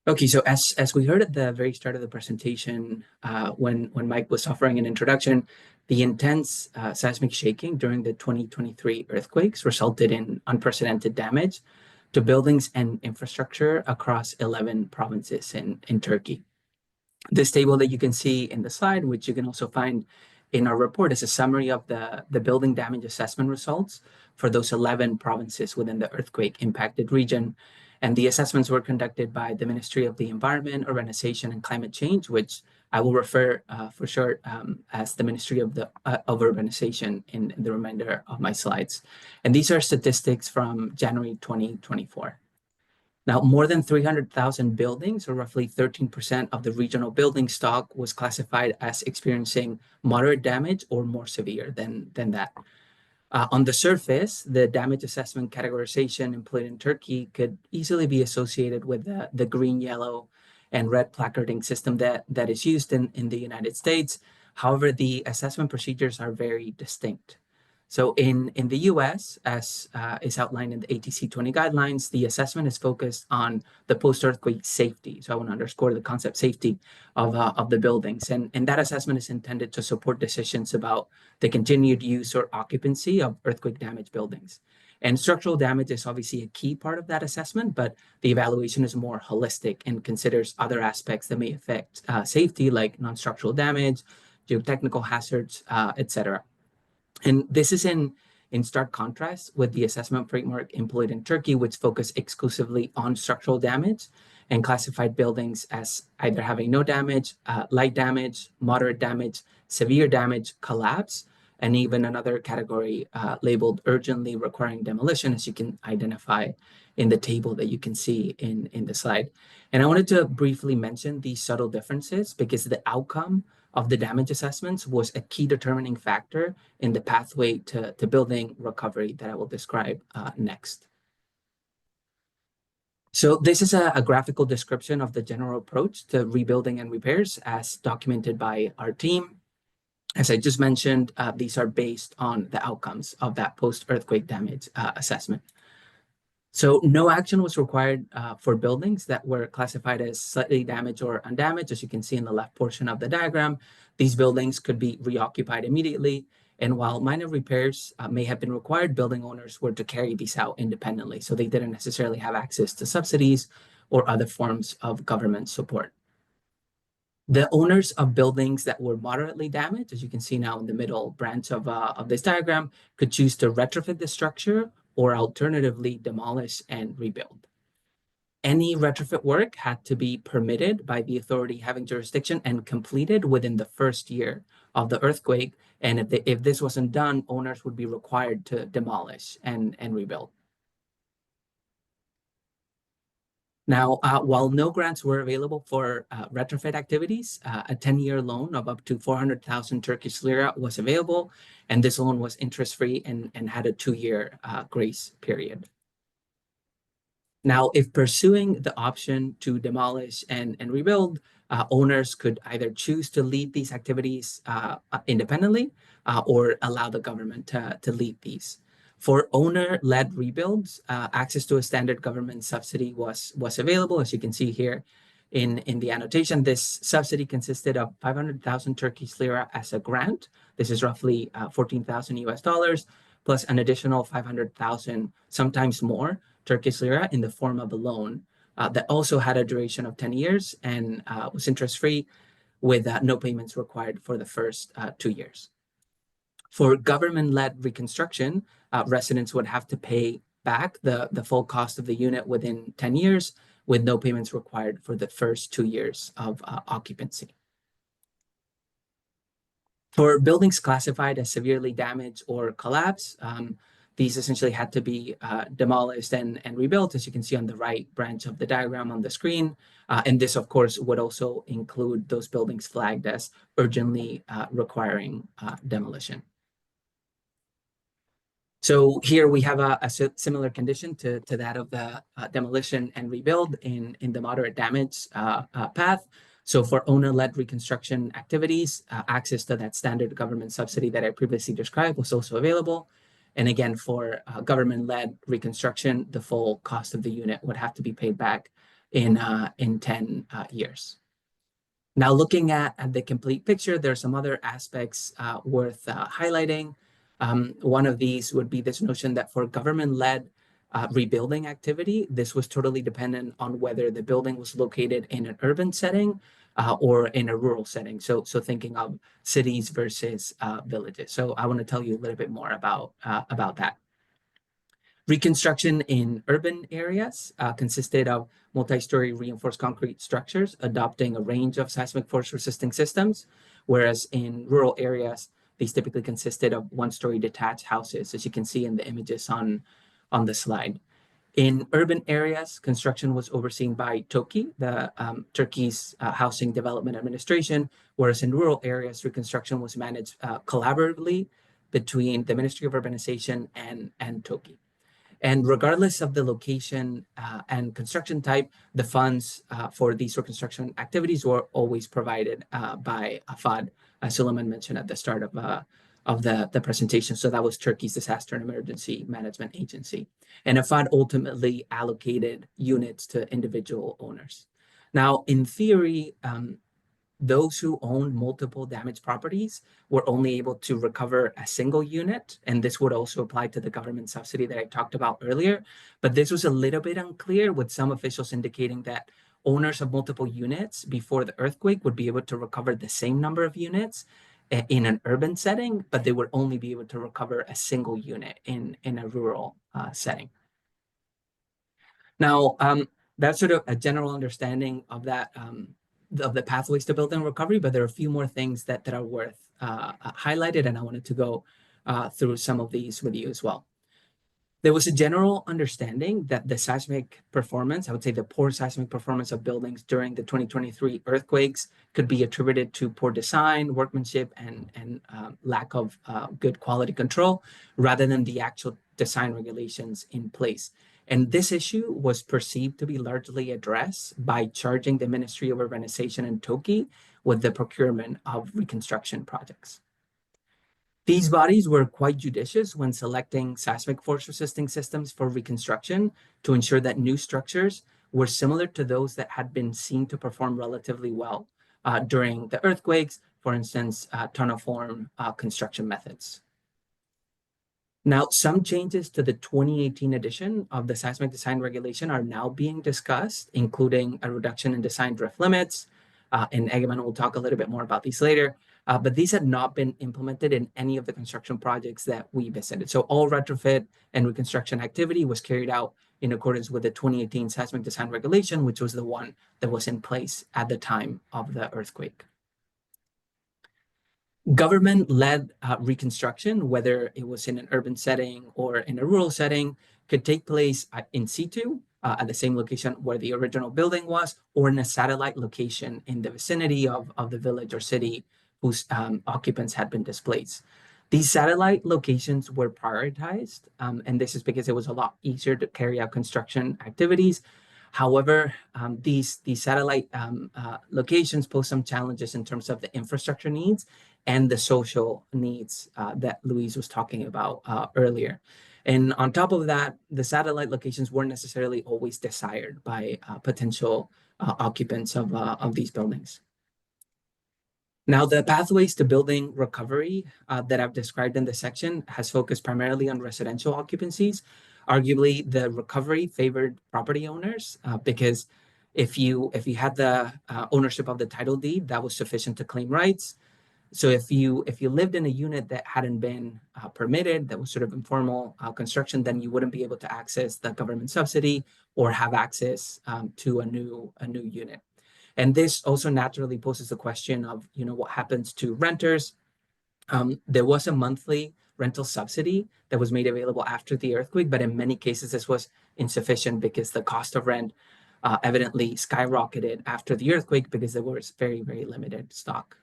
Okay, so as we heard at the very start of the presentation, when Mike was offering an introduction, the intense seismic shaking during the 2023 earthquakes resulted in unprecedented damage to buildings and infrastructure across 11 provinces in Turkey. This table that you can see in the slide, which you can also find in our report, is a summary of the building damage assessment results for those 11 provinces within the earthquake impacted region. And the assessments were conducted by the Ministry of the Environment, Urbanization, and Climate Change, which I will refer for short as the Ministry of Urbanization in the remainder of my slides. And these are statistics from January 2024. Now, more than 300,000 buildings, or roughly 13% of the regional building stock, was classified as experiencing moderate damage or more severe than that. On the surface, the damage assessment categorization employed in Turkey could easily be associated with the green, yellow, and red placarding system that is used in the United States. However, the assessment procedures are very distinct. So in the US, as is outlined in the ATC 20 guidelines, the assessment is focused on the post-earthquake safety. So I want to underscore the concept safety of the buildings. And that assessment is intended to support decisions about the continued use or occupancy of earthquake damaged buildings. And structural damage is obviously a key part of that assessment, but the evaluation is more holistic and considers other aspects that may affect safety, like non-structural damage, geotechnical hazards, etc. And this is in stark contrast with the assessment framework employed in Turkey, which focused exclusively on structural damage and classified buildings as either having no damage, light damage, moderate damage, severe damage, collapse, and even another category labeled urgently requiring demolition, as you can identify in the table that you can see in the slide. And I wanted to briefly mention these subtle differences because the outcome of the damage assessments was a key determining factor in the pathway to building recovery that I will describe next. So this is a graphical description of the general approach to rebuilding and repairs as documented by our team. As I just mentioned, these are based on the outcomes of that post-earthquake damage assessment. So no action was required for buildings that were classified as slightly damaged or undamaged. As you can see in the left portion of the diagram, these buildings could be reoccupied immediately. And while minor repairs may have been required, building owners were to carry these out independently. So they didn't necessarily have access to subsidies or other forms of government support. The owners of buildings that were moderately damaged, as you can see now in the middle branch of this diagram, could choose to retrofit the structure or alternatively demolish and rebuild. Any retrofit work had to be permitted by the authority having jurisdiction and completed within the first year of the earthquake. And if this wasn't done, owners would be required to demolish and rebuild. Now, while no grants were available for retrofit activities, a 10-year loan of up to 400,000 Turkish lira was available, and this loan was interest-free and had a 2-year grace period. Now, if pursuing the option to demolish and rebuild, owners could either choose to lead these activities independently or allow the government to lead these. For owner-led rebuilds, access to a standard government subsidy was available. As you can see here in the annotation, this subsidy consisted of 500,000 Turkish lira as a grant. This is roughly 14,000 US dollars, plus an additional 500,000, sometimes more, Turkish lira in the form of a loan that also had a duration of 10 years and was interest-free with no payments required for the first 2 years. For government-led reconstruction, residents would have to pay back the full cost of the unit within 10 years with no payments required for the first 2 years of occupancy. For buildings classified as severely damaged or collapsed, these essentially had to be demolished and rebuilt, as you can see on the right branch of the diagram on the screen. And this, of course, would also include those buildings flagged as urgently requiring demolition. So here we have a similar condition to that of the demolition and rebuild in the moderate damage path. So for owner-led reconstruction activities, access to that standard government subsidy that I previously described was also available. And again, for government-led reconstruction, the full cost of the unit would have to be paid back in 10 years. Now, looking at the complete picture, there are some other aspects worth highlighting. One of these would be this notion that for government-led rebuilding activity, this was totally dependent on whether the building was located in an urban setting or in a rural setting. So thinking of cities versus villages. So I want to tell you a little bit more about that. Reconstruction in urban areas consisted of multi-story reinforced concrete structures adopting a range of seismic force resisting systems, whereas in rural areas, these typically consisted of one-story detached houses, as you can see in the images on the slide. In urban areas, construction was overseen by TOKİ, the Turkey's Housing Development Administration, whereas in rural areas, reconstruction was managed collaboratively between the Ministry of Urbanization and TOKİ. And regardless of the location and construction type, the funds for these reconstruction activities were always provided by AFAD, as Süleyman mentioned at the start of the presentation. So that was Turkey's Disaster and Emergency Management Agency. And AFAD ultimately allocated units to individual owners. Now, in theory, those who owned multiple damaged properties were only able to recover a single unit, and this would also apply to the government subsidy that I talked about earlier. But this was a little bit unclear, with some officials indicating that owners of multiple units before the earthquake would be able to recover the same number of units in an urban setting, but they would only be able to recover a single unit in a rural setting. Now, that's sort of a general understanding of that of the pathways to building recovery, but there are a few more things that are worth highlighted, and I wanted to go through some of these with you as well. There was a general understanding that the seismic performance, I would say the poor seismic performance of buildings during the 2023 earthquakes, could be attributed to poor design, workmanship, and lack of good quality control, rather than the actual design regulations in place. And this issue was perceived to be largely addressed by charging the Ministry of Urbanization and TOKİ with the procurement of reconstruction projects. These bodies were quite judicious when selecting seismic force resisting systems for reconstruction to ensure that new structures were similar to those that had been seen to perform relatively well during the earthquakes, for instance, tunnel-form construction methods. Now, some changes to the 2018 edition of the Seismic Design Regulation are now being discussed, including a reduction in design drift limits, and Egemen will talk a little bit more about these later, but these had not been implemented in any of the construction projects that we visited. So all retrofit and reconstruction activity was carried out in accordance with the 2018 Seismic Design Regulation, which was the one that was in place at the time of the earthquake. Government-led reconstruction, whether it was in an urban setting or in a rural setting, could take place in situ at the same location where the original building was, or in a satellite location in the vicinity of the village or city whose occupants had been displaced. These satellite locations were prioritized, and this is because it was a lot easier to carry out construction activities. However, these satellite locations pose some challenges in terms of the infrastructure needs and the social needs that Louise was talking about earlier. And on top of that, the satellite locations weren't necessarily always desired by potential occupants of these buildings. Now, the pathways to building recovery that I've described in this section has focused primarily on residential occupancies. Arguably, the recovery favored property owners because if you had the ownership of the title deed, that was sufficient to claim rights. So if you lived in a unit that hadn't been permitted, that was sort of informal construction, then you wouldn't be able to access the government subsidy or have access to a new unit. And this also naturally poses the question of, what happens to renters. There was a monthly rental subsidy that was made available after the earthquake, but in many cases, this was insufficient because the cost of rent evidently skyrocketed after the earthquake because there was very, very limited stock.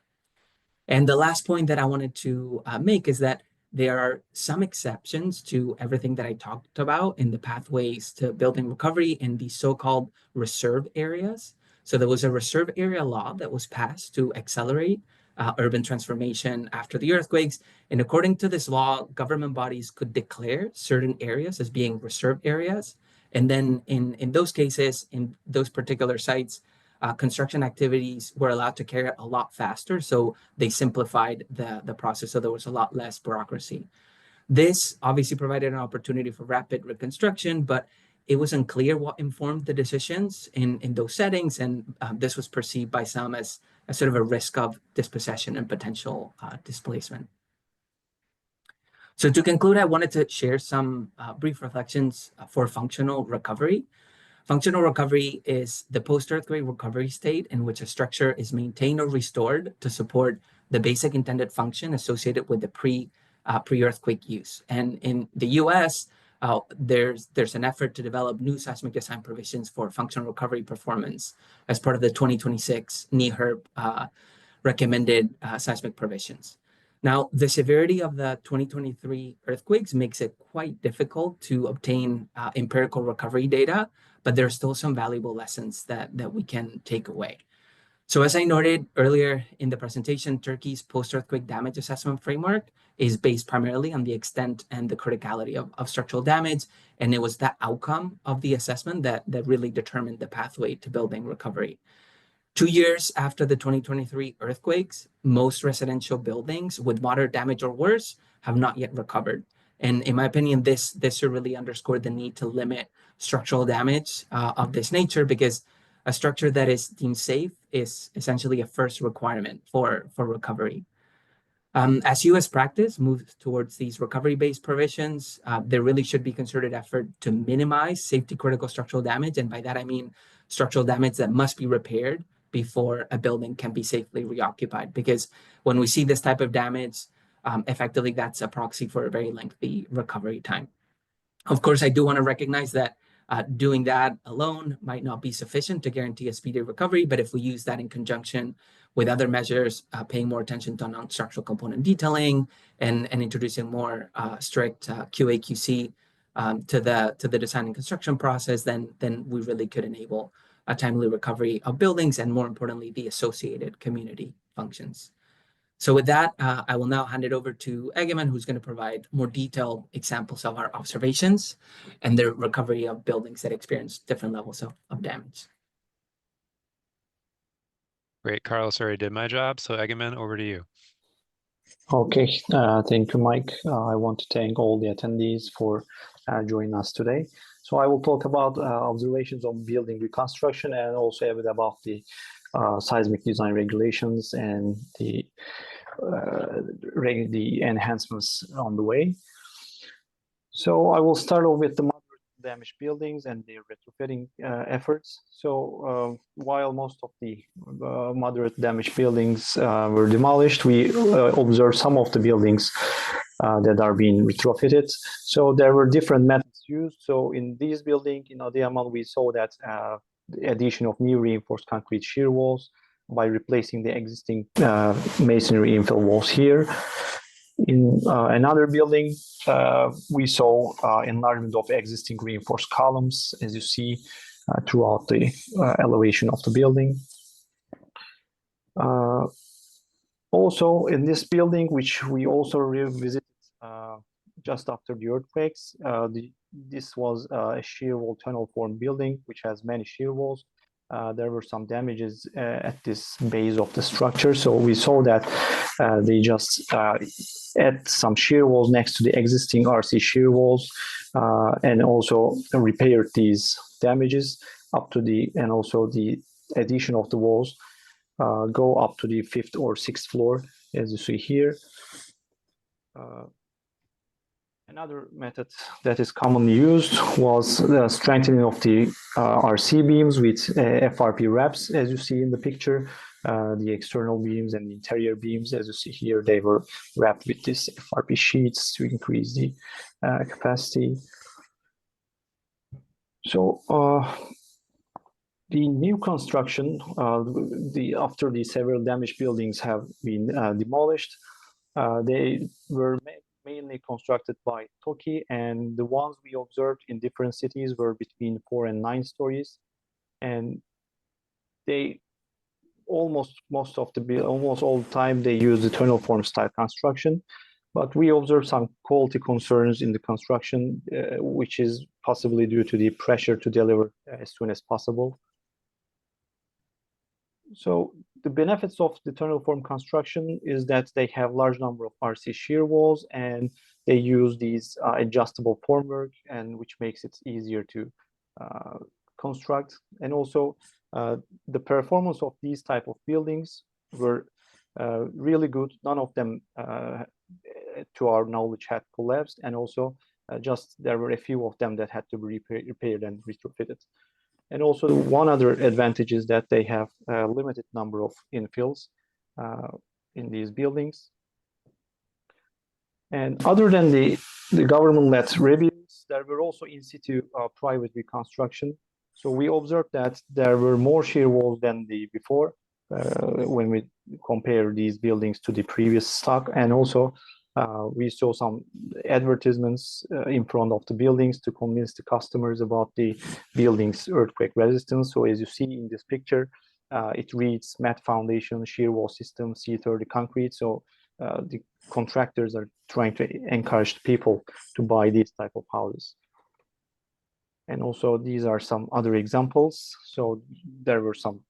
And the last point that I wanted to make is that there are some exceptions to everything that I talked about in the pathways to building recovery in the so-called reserve areas. So there was a reserve area law that was passed to accelerate urban transformation after the earthquakes. And according to this law, government bodies could declare certain areas as being reserve areas. And then in those cases, in those particular sites, construction activities were allowed to carry out a lot faster. So they simplified the process. So there was a lot less bureaucracy. This obviously provided an opportunity for rapid reconstruction, but it was unclear what informed the decisions in those settings. And this was perceived by some as sort of a risk of dispossession and potential displacement. So to conclude, I wanted to share some brief reflections for functional recovery. Functional recovery is the post-earthquake recovery state in which a structure is maintained or restored to support the basic intended function associated with the pre-earthquake use. And in the US, there's an effort to develop new seismic design provisions for functional recovery performance as part of the 2026 NEHRP recommended seismic provisions. Now, the severity of the 2023 earthquakes makes it quite difficult to obtain empirical recovery data, but there are still some valuable lessons that we can take away. So as I noted earlier in the presentation, Turkey's post-earthquake damage assessment framework is based primarily on the extent and the criticality of structural damage, and it was that outcome of the assessment that really determined the pathway to building recovery. 2 years after the 2023 earthquakes, most residential buildings with moderate damage or worse have not yet recovered. And in my opinion, this should really underscore the need to limit structural damage of this nature, because a structure that is deemed safe is essentially a first requirement for recovery. As US practice moves towards these recovery-based provisions, there really should be concerted effort to minimize safety-critical structural damage. And by that, I mean structural damage that must be repaired before a building can be safely reoccupied. Because when we see this type of damage, effectively, that's a proxy for a very lengthy recovery time. Of course, I do want to recognize that doing that alone might not be sufficient to guarantee a speedy recovery, but if we use that in conjunction with other measures, paying more attention to non-structural component detailing and introducing more strict QA/QC to the design and construction process, then we really could enable a timely recovery of buildings and, more importantly, the associated community functions. So with that, I will now hand it over to Egemen, who's going to provide more detailed examples of our observations and the recovery of buildings that experience different levels of damage. Great, Carlos already did my job, so Egemen, over to you. Okay, thank you, Mike. I want to thank all the attendees for joining us today. So I will talk about observations on building reconstruction and also a bit about the seismic design regulations and the enhancements on the way. So I will start off with the moderate damaged buildings and the retrofitting efforts. So while most of the moderate damaged buildings were demolished, we observed some of the buildings that are being retrofitted. So there were different methods used. So in this building in Adıyaman, we saw that the addition of new reinforced concrete shear walls by replacing the existing masonry infill walls here. In another building, we saw enlargement of existing reinforced columns, as you see throughout the elevation of the building. Also, in this building, which we also revisited just after the earthquakes, this was a shear wall tunnel form building, which has many shear walls. There were some damages at this base of the structure. So we saw that they just add some shear walls next to the existing RC shear walls and also repaired these damages up to and also the addition of the walls go up to the 5th or 6th floor, as you see here. Another method that is commonly used was the strengthening of the RC beams with FRP wraps, as you see in the picture. The external beams and the interior beams, as you see here, they were wrapped with these FRP sheets to increase the capacity. So the new construction, after the several damaged buildings have been demolished, they were mainly constructed by TOKİ, and the ones we observed in different cities were between 4 and 9 stories, and they almost all the time they use the tunnel form style construction, but we observed some quality concerns in the construction, which is possibly due to the pressure to deliver as soon as possible. So the benefits of the tunnel form construction is that they have large number of RC shear walls, and they use these adjustable formwork, and which makes it easier to construct. And also the performance of these type of buildings were really good. None of them to our knowledge, had collapsed, and also just there were a few of them that had to be repaired and retrofitted. And also one other advantage is that they have a limited number of infills in these buildings. And other than the government-led reviews, there were also in situ private reconstruction. So we observed that there were more shear walls than before when we compare these buildings to the previous stock. And also we saw some advertisements in front of the buildings to convince the customers about the building's earthquake resistance. So as you see in this picture, it reads mat foundation, shear wall system, C30 concrete. So the contractors are trying to encourage people to buy these type of houses. And also these are some other examples. So there were some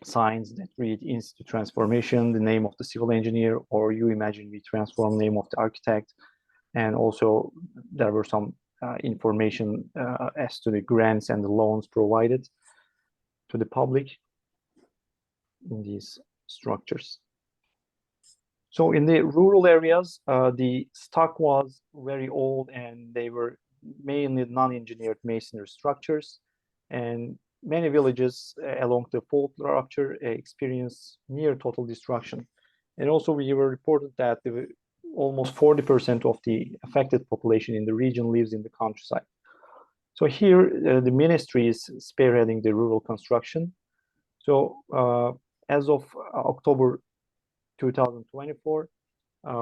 signs that read Institute Transformation, the name of the civil engineer, or You Imagine We Transform, name of the architect. And also there were some information as to the grants and the loans provided to the public in these structures. So in the rural areas, the stock was very old and they were mainly non-engineered masonry structures. And many villages along the fault rupture experienced near total destruction. And also we were reported that almost 40% of the affected population in the region lives in the countryside. So here the ministry is spearheading the rural construction. So as of October 2024,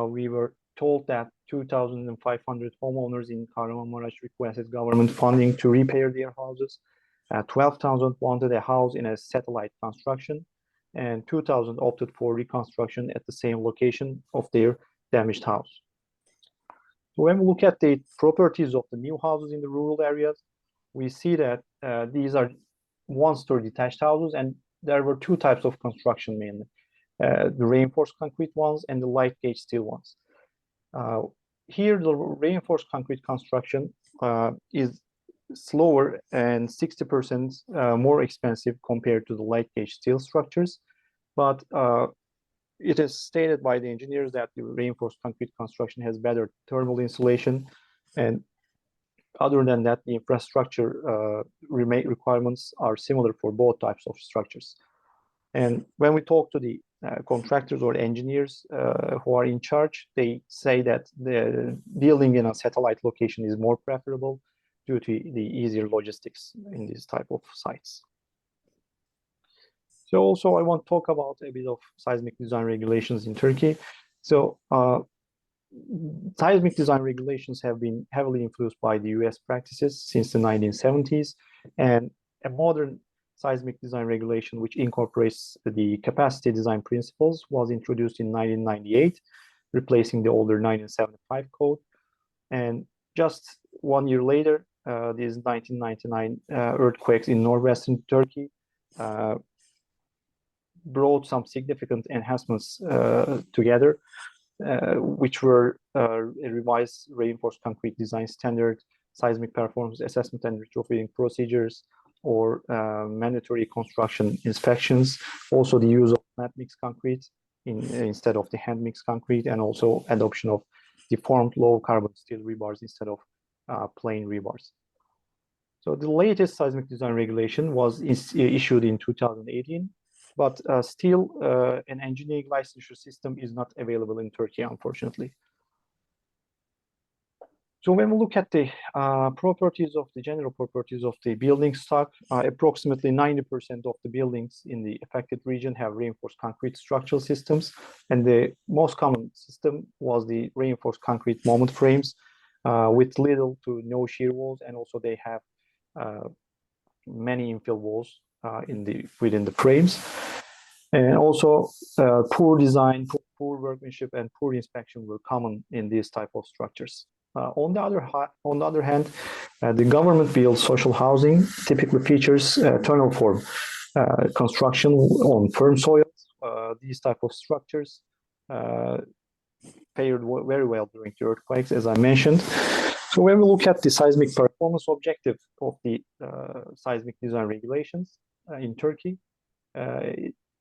we were told that 2,500 homeowners in Kahramanmaras requested government funding to repair their houses. 12,000 wanted a house in a satellite construction, and 2,000 opted for reconstruction at the same location of their damaged house. So when we look at the properties of the new houses in the rural areas, we see that these are one-story detached houses, and there were two types of construction mainly. The reinforced concrete ones and the light gauge steel ones. Here, the reinforced concrete construction is slower and 60% more expensive compared to the light gauge steel structures. But it is stated by the engineers that the reinforced concrete construction has better thermal insulation. And other than that, the infrastructure requirements are similar for both types of structures. And when we talk to the contractors or engineers who are in charge, they say that the building in a satellite location is more preferable due to the easier logistics in these type of sites. So also I want to talk about a bit of seismic design regulations in Turkey. So seismic design regulations have been heavily influenced by the US practices since the 1970s, and a modern seismic design regulation which incorporates the capacity design principles was introduced in 1998, replacing the older 1975 code. And just 1 year later, these 1999 earthquakes in northwestern Turkey brought some significant enhancements together, which were a revised reinforced concrete design standard, seismic performance assessment and retrofitting procedures, or mandatory construction inspections, also the use of matte mix concrete instead of the hand mix concrete, and also adoption of deformed low carbon steel rebars instead of plain rebars. So the latest seismic design regulation was issued in 2018, but still an engineering licensure system is not available in Turkey, unfortunately. So when we look at the general properties of the building stock, approximately 90% of the buildings in the affected region have reinforced concrete structural systems. And the most common system was the reinforced concrete moment frames with little to no shear walls. And also they have many infill walls within the frames. And also poor design, poor workmanship, and poor inspection were common in these type of structures. On the other hand, the government-built social housing typically features tunnel form construction on firm soils. These type of structures fared very well during the earthquakes, as I mentioned. So when we look at the seismic performance objective of the seismic design regulations in Turkey,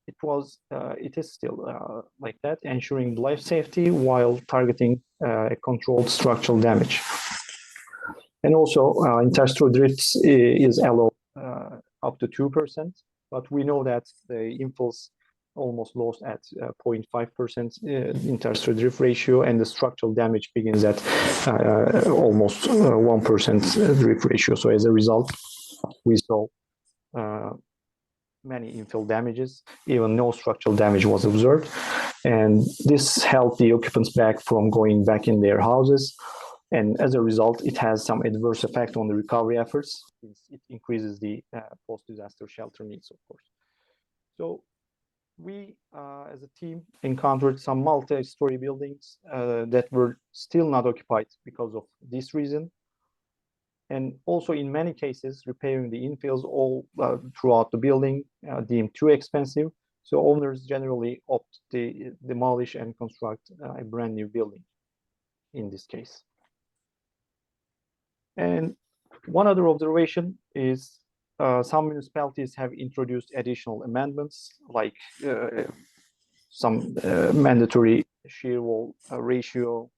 it is still like that, ensuring life safety while targeting a controlled structural damage. And also, interstory drifts is allowed up to 2%, but we know that the infills almost lost at 0.5% interstory drift ratio, and the structural damage begins at almost 1% drift ratio. So as a result, we saw many infill damages, even no structural damage was observed. And this held the occupants back from going back in their houses. And as a result, it has some adverse effect on the recovery efforts. It increases the post-disaster shelter needs, of course. So we, as a team, encountered some multi-story buildings that were still not occupied because of this reason. And also, in many cases, repairing the infills all throughout the building deemed too expensive. So owners generally opt to demolish and construct a brand new building in this case. And one other observation is some municipalities have introduced additional amendments, like some mandatory shear wall ratio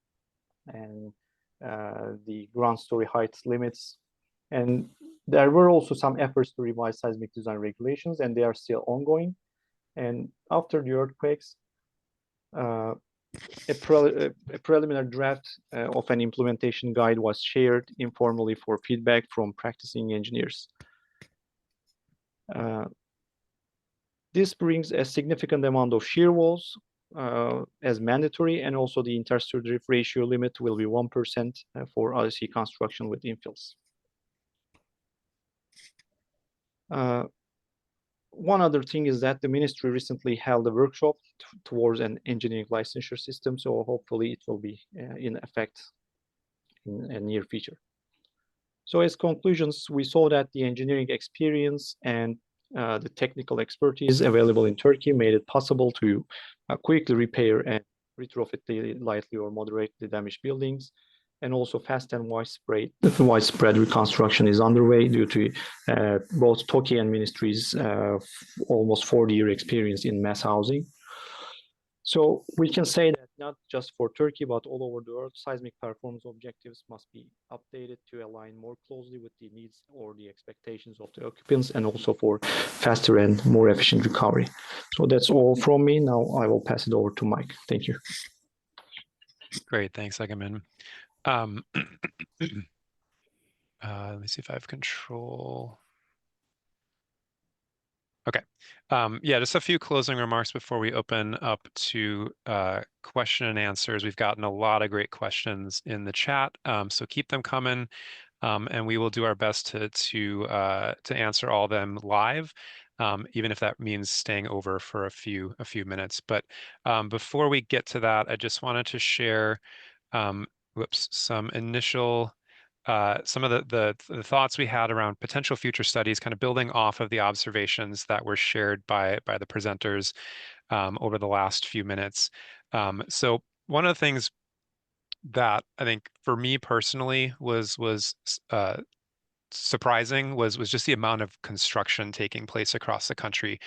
and the ground story height limits. And there were also some efforts to revise seismic design regulations, and they are still ongoing. And after the earthquakes, a preliminary draft of an implementation guide was shared informally for feedback from practicing engineers. This brings a significant amount of shear walls as mandatory, and also the interstory drift ratio limit will be 1% for RC construction with infills. One other thing is that the ministry recently held a workshop towards an engineering licensure system, so hopefully it will be in effect in a near future. So as conclusions, we saw that the engineering experience and the technical expertise available in Turkey made it possible to quickly repair and retrofit the lightly or moderately damaged buildings. And also fast and widespread reconstruction is underway due to both TOKI and ministries' almost 40-year experience in mass housing. So we can say that not just for Turkey, but all over the world, seismic performance objectives must be updated to align more closely with the needs or the expectations of the occupants, and also for faster and more efficient recovery. So that's all from me. Now I will pass it over to Mike. Thank you. Great, thanks, Egemen. Let me see if I have control. Okay. Yeah, just a few closing remarks before we open up to question and answers. We've gotten a lot of great questions in the chat, so keep them coming, and we will do our best to answer all of them live, even if that means staying over for a few minutes. But before we get to that, I just wanted to share some initial some of the thoughts we had around potential future studies, kind of building off of the observations that were shared by the presenters over the last few minutes. So one of the things that I think for me personally was surprising was just the amount of construction taking place across the country.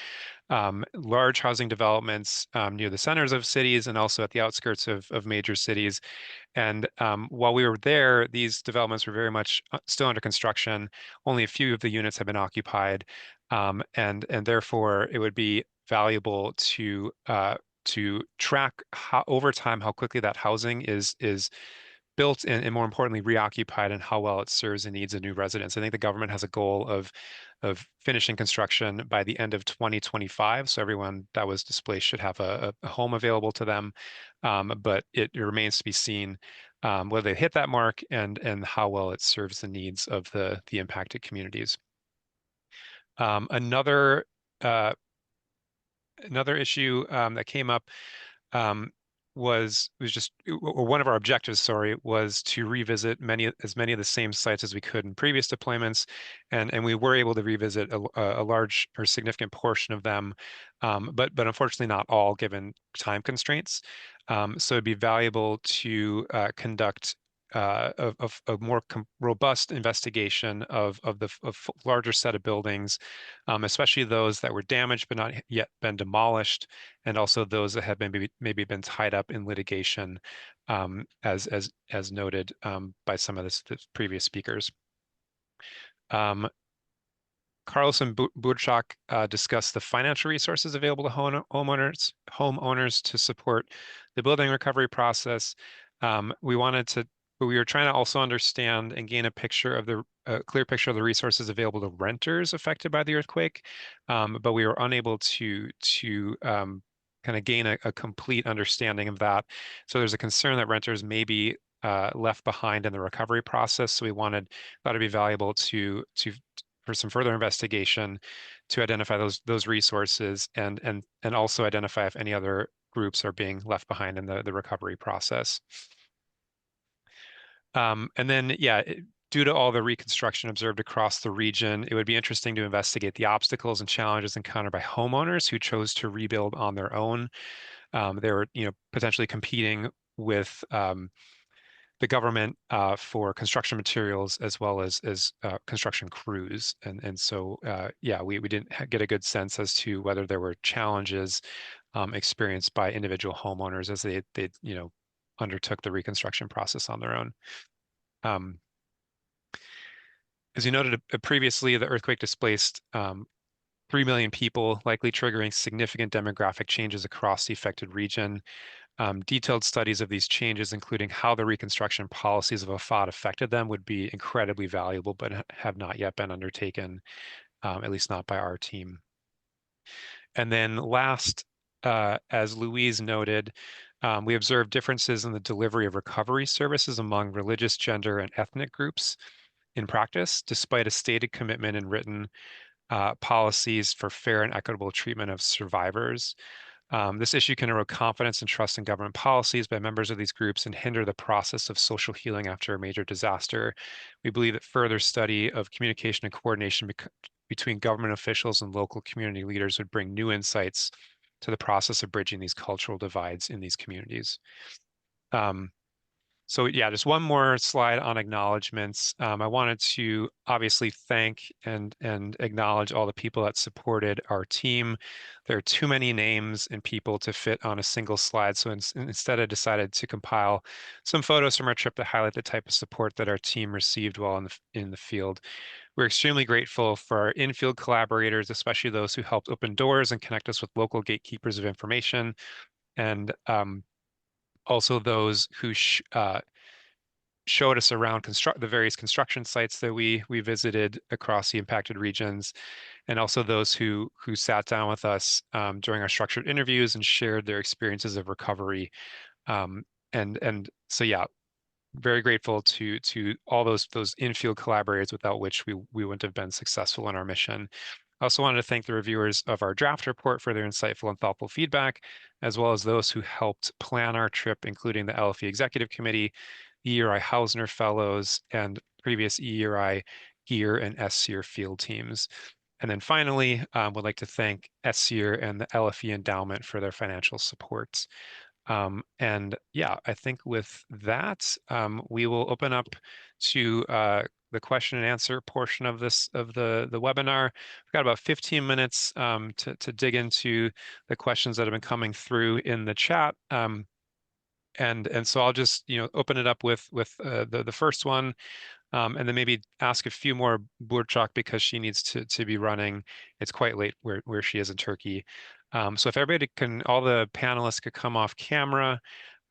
Large housing developments near the centers of cities and also at the outskirts of major cities. And while we were there, these developments were very much still under construction. Only a few of the units have been occupied, and therefore it would be valuable to track over time how quickly that housing is built and more importantly reoccupied, and how well it serves the needs of new residents. I think the government has a goal of finishing construction by the end of 2025, so everyone that was displaced should have a home available to them. But it remains to be seen whether they hit that mark and how well it serves the needs of the impacted communities. Another issue that came up was just, or one of our objectives, sorry, was to revisit as many of the same sites as we could in previous deployments, and we were able to revisit a large or significant portion of them, but unfortunately not all, given time constraints. So it'd be valuable to conduct a more robust investigation of larger set of buildings, especially those that were damaged but not yet been demolished, and also those that have maybe been tied up in litigation, as noted by some of the previous speakers. Carlos and Burçak discussed the financial resources available to homeowners to support the building recovery process. We were trying to also understand and gain a clear picture of the resources available to renters affected by the earthquake, but we were unable to kind of gain a complete understanding of that. So there's a concern that renters may be left behind in the recovery process. So we thought it'd be valuable for some further investigation to identify those resources and also identify if any other groups are being left behind in the recovery process. And then, due to all the reconstruction observed across the region, it would be interesting to investigate the obstacles and challenges encountered by homeowners who chose to rebuild on their own. They were, potentially competing with the government for construction materials as well as construction crews, and so we didn't get a good sense as to whether there were challenges experienced by individual homeowners as they undertook the reconstruction process on their own. As you noted previously, the earthquake displaced 3 million people, likely triggering significant demographic changes across the affected region. Detailed studies of these changes, including how the reconstruction policies of AFAD affected them, would be incredibly valuable, but have not yet been undertaken, at least not by our team. And then last, as Louise noted, we observed differences in the delivery of recovery services among religious, gender, and ethnic groups in practice, despite a stated commitment in written policies for fair and equitable treatment of survivors. This issue can erode confidence and trust in government policies by members of these groups and hinder the process of social healing after a major disaster. We believe that further study of communication and coordination between government officials and local community leaders would bring new insights to the process of bridging these cultural divides in these communities. So just one more slide on acknowledgements. I wanted to obviously thank and acknowledge all the people that supported our team. There are too many names and people to fit on a single slide. So instead I decided to compile some photos from our trip to highlight the type of support that our team received while in the field. We're extremely grateful for our in-field collaborators, especially those who helped open doors and connect us with local gatekeepers of information, and also those who showed us around the various construction sites that we visited across the impacted regions, and also those who sat down with us during our structured interviews and shared their experiences of recovery. And so very grateful to all those in-field collaborators without which we wouldn't have been successful in our mission. I also wanted to thank the reviewers of our draft report for their insightful and thoughtful feedback, as well as those who helped plan our trip, including the LFE Executive Committee, EERI Hausner Fellows, and previous EERI GEAR and EERI-SSEER field teams. And then finally, would like to thank EERI-SSEER and the LFE Endowment for their financial support. I think with that, we will open up to the question and answer portion of the webinar. We've got about 15 minutes to dig into the questions that have been coming through in the chat. And so I'll just open it up with the first one, and then maybe ask a few more Burçak because she needs to be running. It's quite late where she is in Turkey. So if everybody all the panelists could come off camera,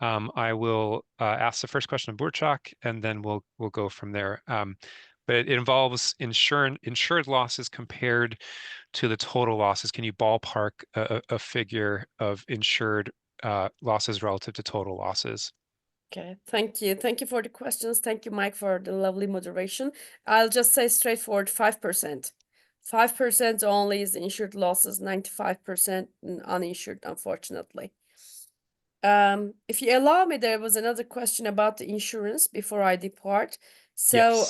I will ask the first question of Burçak, and then we'll go from there. But it involves insured losses compared to the total losses. Can you ballpark a figure of insured losses relative to total losses? Okay, thank you. Thank you for the questions. Thank you, Mike, for the lovely moderation. I'll just say straightforward 5%. 5% only is insured losses, 95% uninsured, unfortunately. If you allow me, there was another question about the insurance before I depart. So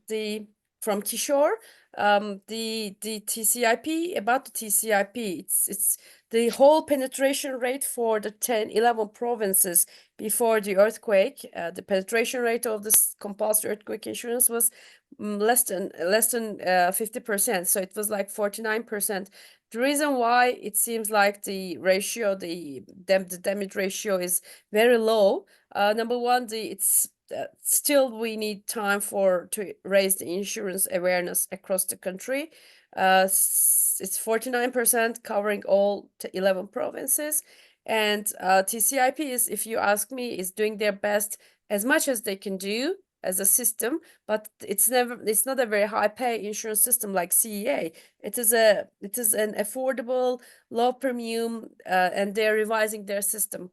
yes. from Kishore, the TCIP, about the TCIP, it's the whole penetration rate for the 11 provinces before the earthquake. The penetration rate of this compulsory earthquake insurance was less than 50%. So it was like 49%. The reason why it seems like the ratio, the damage ratio is very low. Number one, it's still we need time to raise the insurance awareness across the country. It's 49% covering all 11 provinces. And TCIP is, if you ask me, is doing their best as much as they can do as a system, but it's not a very high pay insurance system like CEA. It is an affordable, low premium, and they're revising their system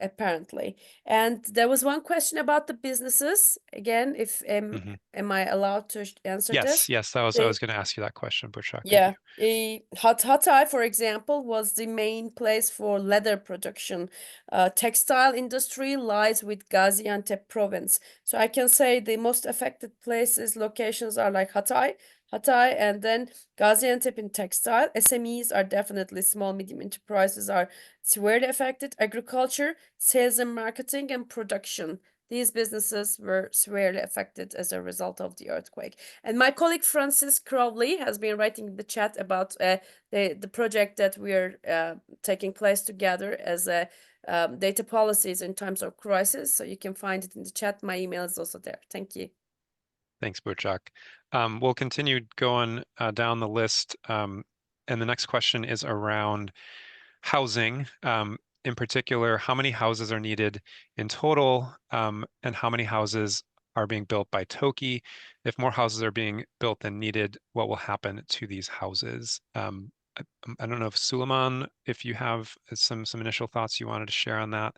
apparently. And there was one question about the businesses. Again, if am I allowed to answer this? Yes, I was going to ask you that question, Burçak. Yeah, Hatay, for example, was the main place for leather production. Textile industry lies with Gaziantep province. So I can say the most affected locations are like Hatay, and then Gaziantep in textile. SMEs are definitely small, medium enterprises are severely affected. Agriculture, sales and marketing, and production. These businesses were severely affected as a result of the earthquake. And my colleague Francis Crowley has been writing in the chat about the project that we are taking place together as data policies in times of crisis. So you can find it in the chat. My email is also there. Thank you. Thanks, Burçak. We'll continue going down the list. And the next question is around housing. In particular, how many houses are needed in total, and how many houses are being built by Toki? If more houses are being built than needed, what will happen to these houses? I don't know if Süleyman, if you have some initial thoughts you wanted to share on that.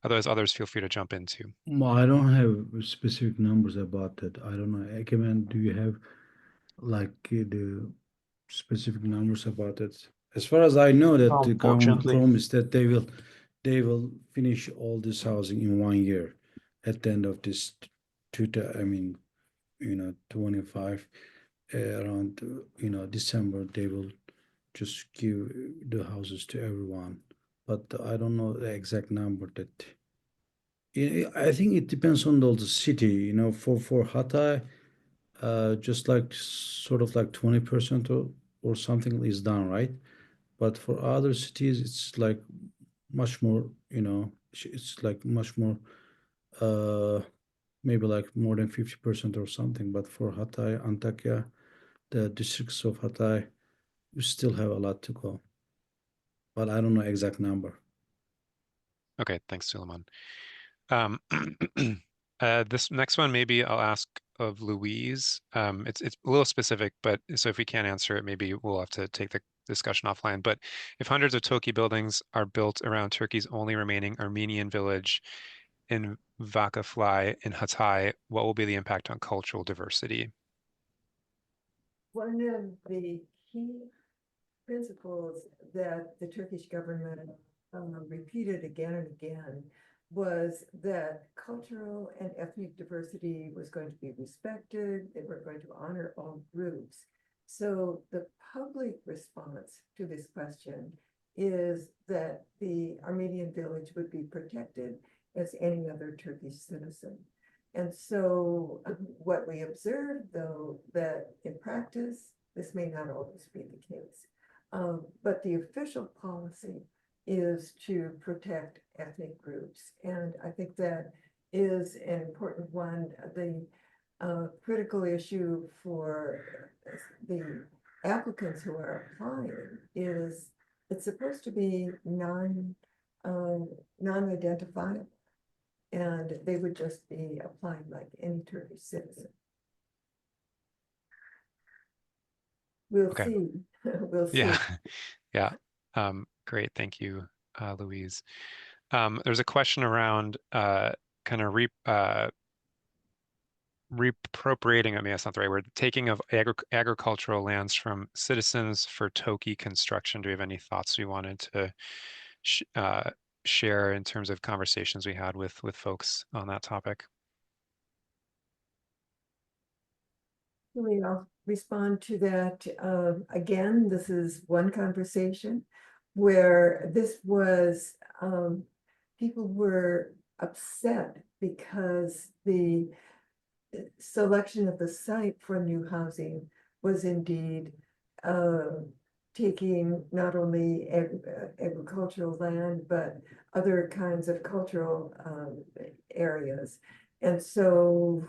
Otherwise, others feel free to jump in too. Well, I don't have specific numbers about that. I don't know. Egemen, do you have like the specific numbers about it? As far as I know, that the government Unfortunately. promised that they will finish all this housing in 1 year at the end of this 25 around December. They will just give the houses to everyone, but I don't know the exact number. That I think it depends on the city. For Hatay, just like sort of like 20% or something is done, right? But for other cities, it's like much more, it's like much more, maybe like more than 50% or something. But for Hatay, Antakya, the districts of Hatay, we still have a lot to go. But I don't know exact number. Okay, thanks, Süleyman. This next one, maybe I'll ask of Louise. It's a little specific, but so if we can't answer it, maybe we'll have to take the discussion offline. But if hundreds of Toki buildings are built around Turkey's only remaining Armenian village in Vakafly in Hatay, what will be the impact on cultural diversity? One of the key principles that the Turkish government repeated again and again was that cultural and ethnic diversity was going to be respected. They were going to honor all groups. So the public response to this question is that the Armenian village would be protected as any other Turkish citizen. And so what we observed, though, that in practice, this may not always be the case, but the official policy is to protect ethnic groups. And I think that is an important one. The critical issue for the applicants who are applying is it's supposed to be non-identifiable. And they would just be applying like any Turkish citizen. We'll see. We'll see. Yeah. Great. Thank you, Louise. There's a question around kind of reappropriating, I mean, that's not the right word, taking of agricultural lands from citizens for Toki construction. Do we have any thoughts we wanted to share in terms of conversations we had with folks on that topic? I'll respond to that. Again, this is one conversation where this was, people were upset because the selection of the site for new housing was indeed taking not only agricultural land, but other kinds of cultural areas. And so,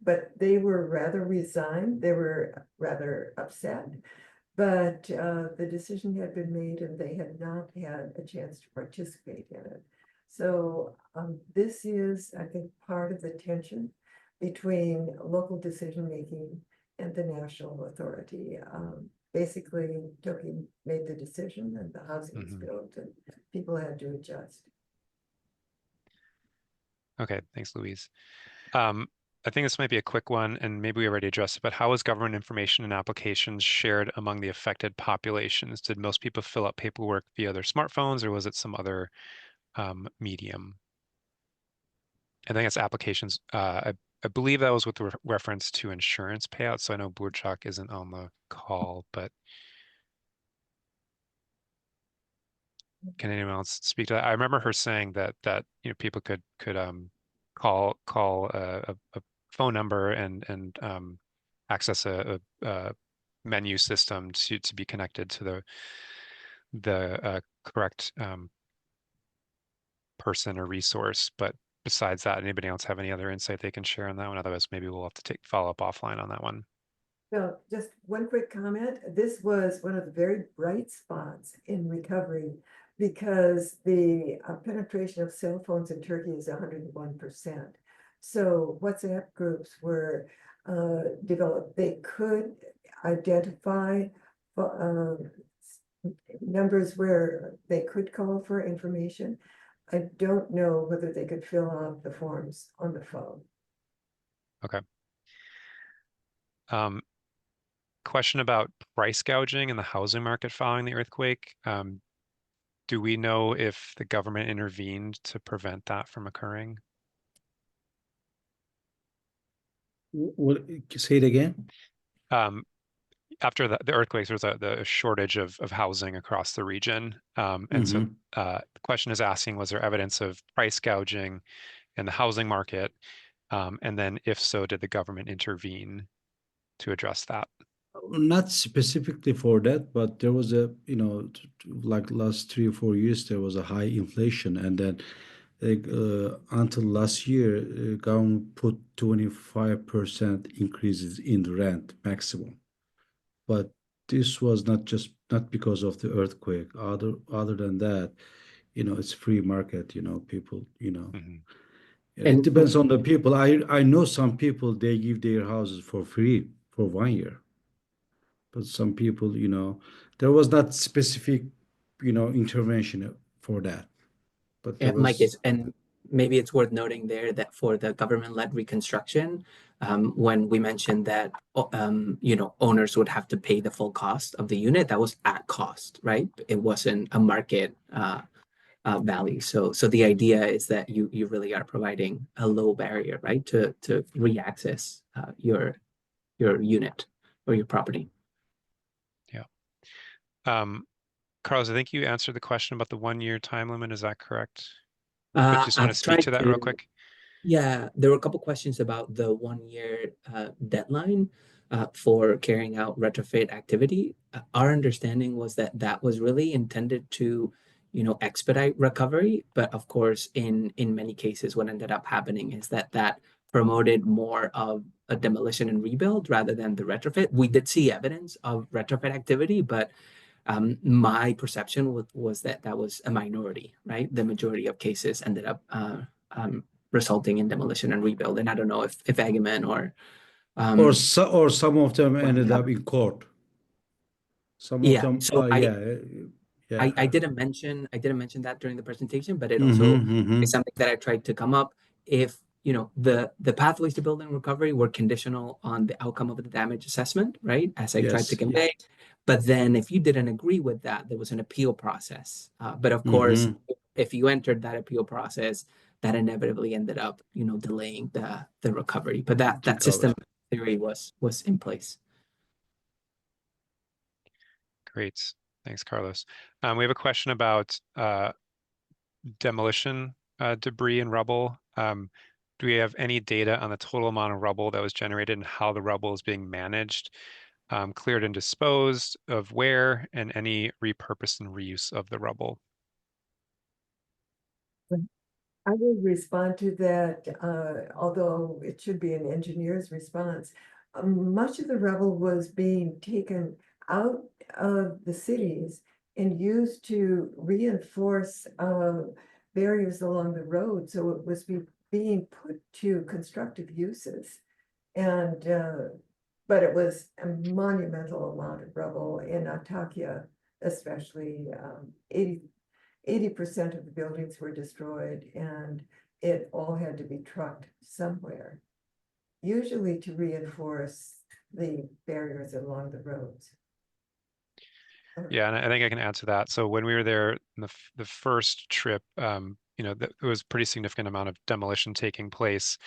but they were rather resigned, they were rather upset, but the decision had been made and they had not had a chance to participate in it. So this is, I think, part of the tension between local decision-making and the national authority. Basically, Turkey made the decision and the housing was built and people had to adjust. Okay, thanks, Louise. I think this might be a quick one, and maybe we already addressed it, but how was government information and applications shared among the affected populations? Did most people fill out paperwork via their smartphones, or was it some other medium? I think it's applications. I believe that was with reference to insurance payouts. So I know Burçak isn't on the call, but can anyone else speak to that? I remember her saying that people could call a phone number and access a menu system to be connected to the correct person or resource. But besides that, anybody else have any other insight they can share on that one? Otherwise, maybe we'll have to follow up offline on that one. So just one quick comment. This was one of the very bright spots in recovery because the penetration of cell phones in Turkey is 101%. So WhatsApp groups were developed. They could identify numbers where they could call for information. I don't know whether they could fill out the forms on the phone. Okay. Question about price gouging in the housing market following the earthquake. Do we know if the government intervened to prevent that from occurring? What, say it again? After the earthquakes, there was the shortage of housing across the region. And so the question is asking, was there evidence of price gouging in the housing market? And then if so, did the government intervene to address that? Not specifically for that, but there was a, like last 3 or 4 years, there was a high inflation. And then until last year, government put 25% increases in the rent maximum. But this was not because of the earthquake. Other than that, it's free market, people, it depends on the people. I know some people, they give their houses for free for 1 year. But some people, there was not specific, intervention for that. But there Mike, was. and maybe it's worth noting there that for the government-led reconstruction, when we mentioned that owners would have to pay the full cost of the unit, that was at cost, right? It wasn't a market value. So the idea is that you really are providing a low barrier, right, to re-access your unit or your property. Carlos, I think you answered the question about the 1 year time limit. Is that correct? But just want to speak to that real quick. Yeah, there were a couple questions about the 1 year deadline for carrying out retrofit activity. Our understanding was that was really intended to, expedite recovery. But of course, in many cases, what ended up happening is that promoted more of a demolition and rebuild rather than the retrofit. We did see evidence of retrofit activity, but my perception was that was a minority, right? The majority of cases ended up resulting in demolition and rebuild. And I don't know if Egemen or some of them ended up in court. Some of them, so yeah. I didn't mention that during the presentation, but it also is something that I tried to come up. If the pathways to building recovery were conditional on the outcome of the damage assessment, right? As I tried to convey. But then if you didn't agree with that, there was an appeal process. But of course, if you entered that appeal process, that inevitably ended up, delaying the recovery. But that system theory was in place. Great. Thanks, Carlos. We have a question about demolition debris and rubble. Do we have any data on the total amount of rubble that was generated and how the rubble is being managed, cleared and disposed of where, and any repurpose and reuse of the rubble? I will respond to that, although it should be an engineer's response. Much of the rubble was being taken out of the cities and used to reinforce barriers along the road. So it was being put to constructive uses. And but it was a monumental amount of rubble in Antakya, especially 80% of the buildings were destroyed, and it all had to be trucked somewhere, usually to reinforce the barriers along the roads. Yeah, and I think I can add to that. So when we were there in the first trip, you know, there was a pretty significant amount of demolition taking place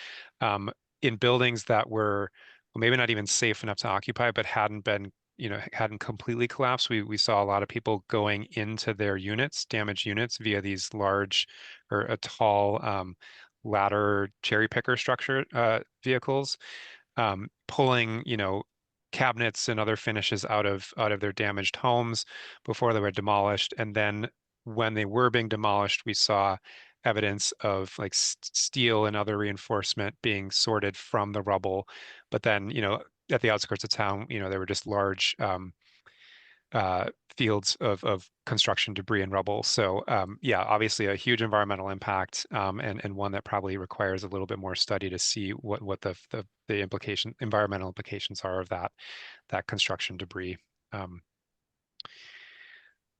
in buildings that were maybe not even safe enough to occupy, but hadn't been, you know, hadn't completely collapsed. We saw a lot of people going into their units, damaged units, via these large or a tall ladder cherry picker structure vehicles, pulling, you know, cabinets and other finishes out of their damaged homes before they were demolished. And then when they were being demolished, we saw evidence of like steel and other reinforcement being sorted from the rubble. But then, you know, at the outskirts of town, you know, there were just large fields of construction debris and rubble. So yeah, obviously a huge environmental impact, and one that probably requires a little bit more study to see what the environmental implications are of that construction debris.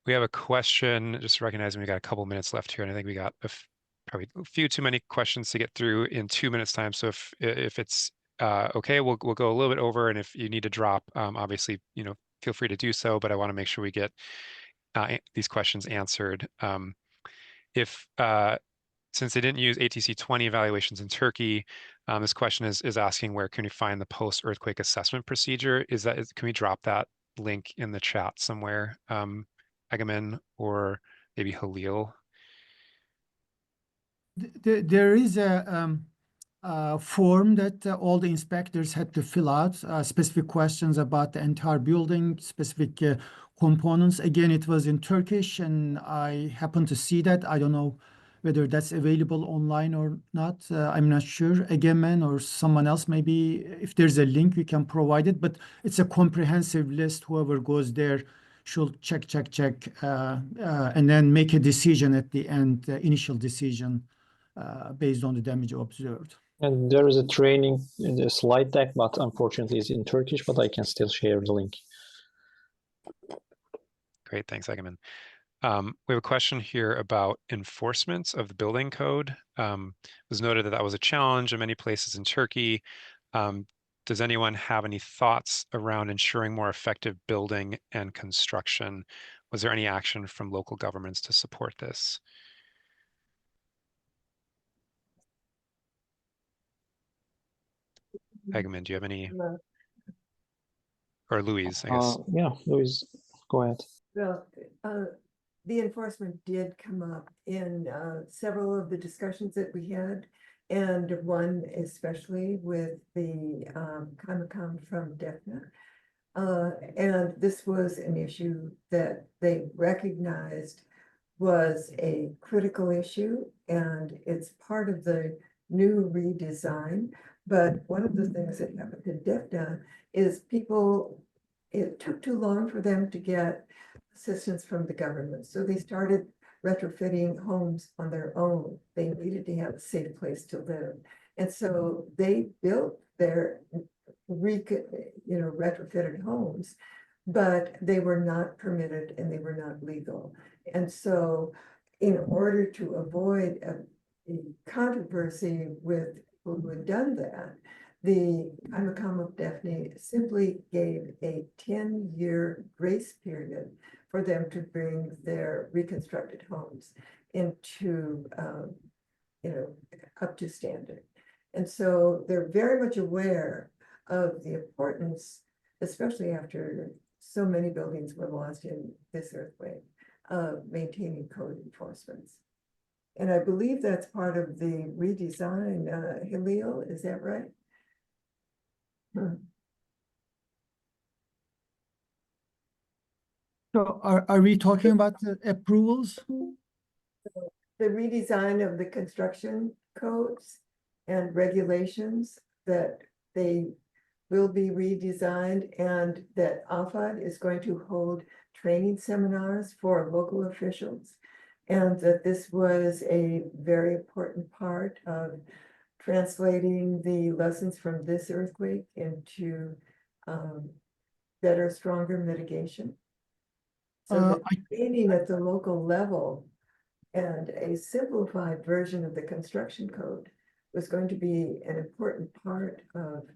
We have a question, just recognizing we got a couple minutes left here, and I think we got probably a few too many questions to get through in 2 minutes time. So if it's okay, we'll go a little bit over, and if you need to drop, obviously, you know, feel free to do so, but I want to make sure we get these questions answered. Since they didn't use ATC 20 evaluations in Turkey, this question is asking where can we find the post-earthquake assessment procedure? Can we drop that link in the chat somewhere, Egemen or maybe Halil? There is a form that all the inspectors had to fill out, specific questions about the entire building, specific components. Again, it was in Turkish, and I happened to see that. I don't know whether that's available online or not. I'm not sure. Egemen or someone else, maybe if there's a link, we can provide it. But it's a comprehensive list. Whoever goes there should check, and then make a decision at the end, initial decision based on the damage observed. And there is a training in the slide deck, but unfortunately it's in Turkish, but I can still share the link. Great, thanks, Egemen. We have a question here about enforcement of the building code. It was noted that was a challenge in many places in Turkey. Does anyone have any thoughts around ensuring more effective building and construction? Was there any action from local governments to support this? Egemen, do you have any? Or Louise, I guess. Yeah, Louise, go ahead. Well, the enforcement did come up in several of the discussions that we had, and one especially with the Kaymakam from Defne. And this was an issue that they recognized was a critical issue, and it's part of the new redesign. But one of the things that happened to Defne is it took too long for them to get assistance from the government. So they started retrofitting homes on their own. They needed to have a safe place to live. And so they built their retrofitted homes, but they were not permitted and they were not legal. And so in order to avoid a controversy with people who had done that, the Kaymakam of Defne simply gave a 10-year grace period for them to bring their reconstructed homes into, up to standard. And so they're very much aware of the importance, especially after so many buildings were lost in this earthquake, of maintaining code enforcement. And I believe that's part of the redesign, Halil, is that right? So are we talking about the approvals? The redesign of the construction codes and regulations, that they will be redesigned, and that AFAD is going to hold training seminars for local officials. And that this was a very important part of translating the lessons from this earthquake into better, stronger mitigation. So the training at the local level and a simplified version of the construction code was going to be an important part of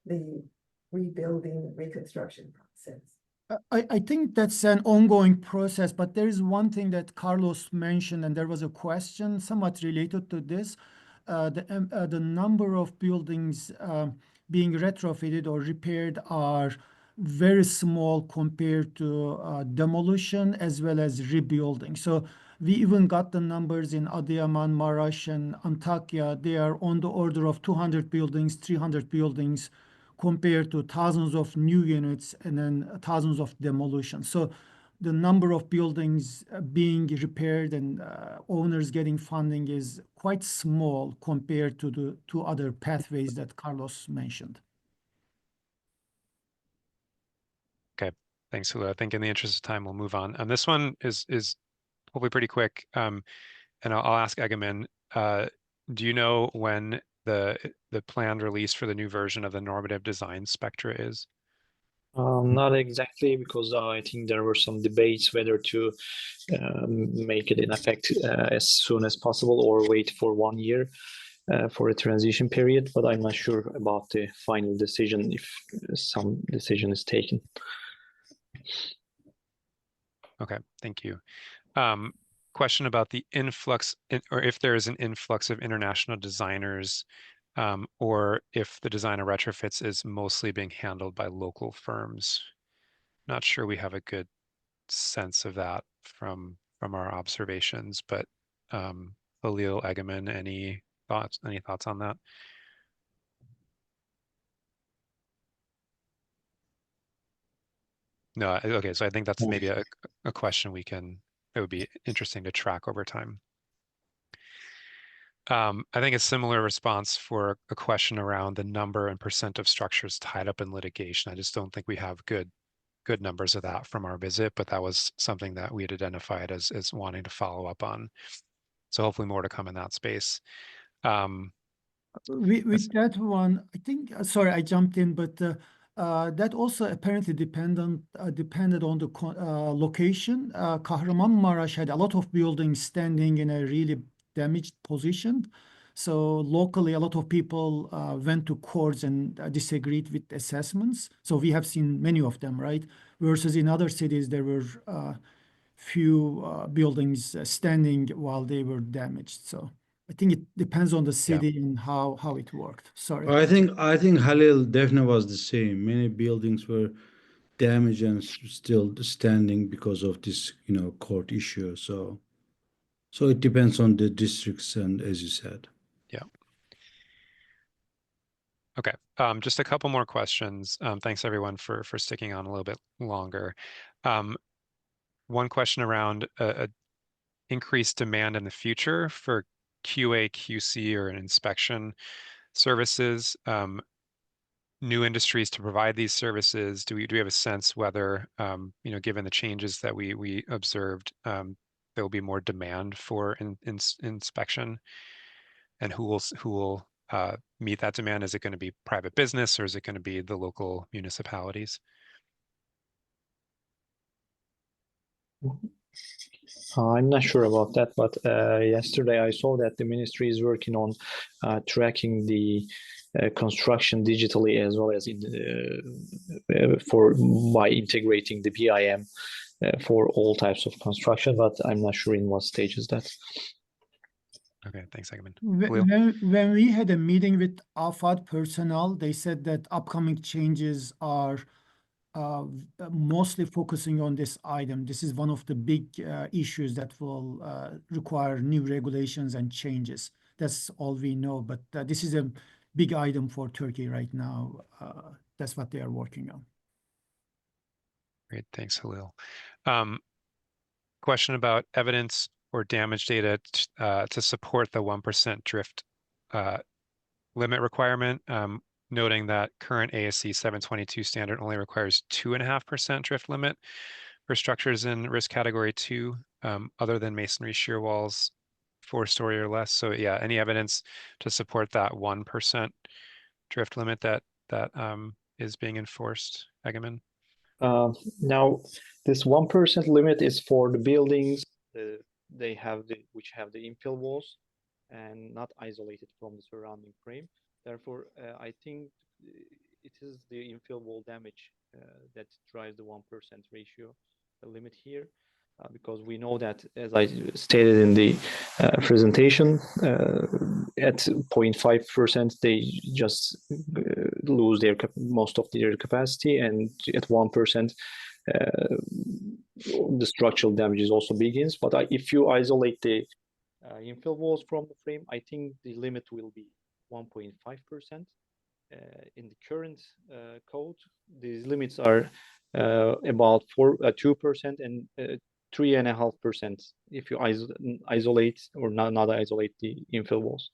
the rebuilding, reconstruction process. I think that's an ongoing process, but there is one thing that Carlos mentioned, and there was a question somewhat related to this. The number of buildings being retrofitted or repaired are very small compared to demolition as well as rebuilding. So we even got the numbers in Adıyaman, Maraş, and Antakya. They are on the order of 200 buildings, 300 buildings, compared to thousands of new units and then thousands of demolition. So the number of buildings being repaired and owners getting funding is quite small compared to the two other pathways that Carlos mentioned. Okay, thanks, Hula. I think in the interest of time, we'll move on. And this one is hopefully pretty quick. And I'll ask Egemen, do you know when the planned release for the new version of the normative design spectra is? Not exactly, because I think there were some debates whether to make it in effect as soon as possible or wait for 1 year for a transition period. But I'm not sure about the final decision if some decision is taken. Okay, thank you. Question about the influx, or if there is an influx of international designers, or if the design of retrofits is mostly being handled by local firms. Not sure we have a good sense of that from our observations, but Halil, Egemen, any thoughts on that? No, okay, so I think that's maybe a question it would be interesting to track over time. I think a similar response for a question around the number and percent of structures tied up in litigation. I just don't think we have good numbers of that from our visit, but that was something that we had identified as wanting to follow up on. So hopefully more to come in that space. With that one, I think, sorry, I jumped in, but that also apparently depended on the location. Kahramanmaras had a lot of buildings standing in a really damaged position. So locally, a lot of people went to courts and disagreed with assessments. So we have seen many of them, right? Versus in other cities, there were few buildings standing while they were damaged. So I think it depends on the city and how it worked. Sorry. I think Halil definitely was the same. Many buildings were damaged and still standing because of this, court issue. So it depends on the districts, and as you said. Yeah. Okay. Just a couple more questions. Thanks everyone for sticking on a little bit longer. One question around increased demand in the future for QA, QC, or an inspection services, new industries to provide these services. Do we have a sense whether, given the changes that we observed, there will be more demand for inspection, and who will meet that demand? Is it going to be private business, or is it going to be the local municipalities? I'm not sure about that, but yesterday I saw that the ministry is working on tracking the construction digitally, as well as by integrating the BIM for all types of construction. But I'm not sure in what stage is that. Okay, thanks, Egemen. When we had a meeting with AFAD personnel, they said that upcoming changes are mostly focusing on this item. This is one of the big issues that will require new regulations and changes. That's all we know, but this is a big item for Turkey right now. That's what they are working on. Great, thanks, Halil. Question about evidence or damage data to support the 1% drift limit requirement, noting that current ASC 722 standard only requires 2.5% drift limit for structures in risk category 2, other than masonry shear walls 4-story or less. So yeah, any evidence to support that 1% drift limit that is being enforced, Egemen? Now, this 1% limit is for the buildings which have the infill walls and not isolated from the surrounding frame. Therefore, I think it is the infill wall damage that drives the 1% ratio limit here, because we know that, as I stated in the presentation, at 0.5% they just lose most of their capacity, and at 1% the structural damages also begins. But if you isolate the infill walls from the frame, I think the limit will be 1.5%. In the current code, these limits are about 2% and 3.5% if you isolate or not isolate the infill walls.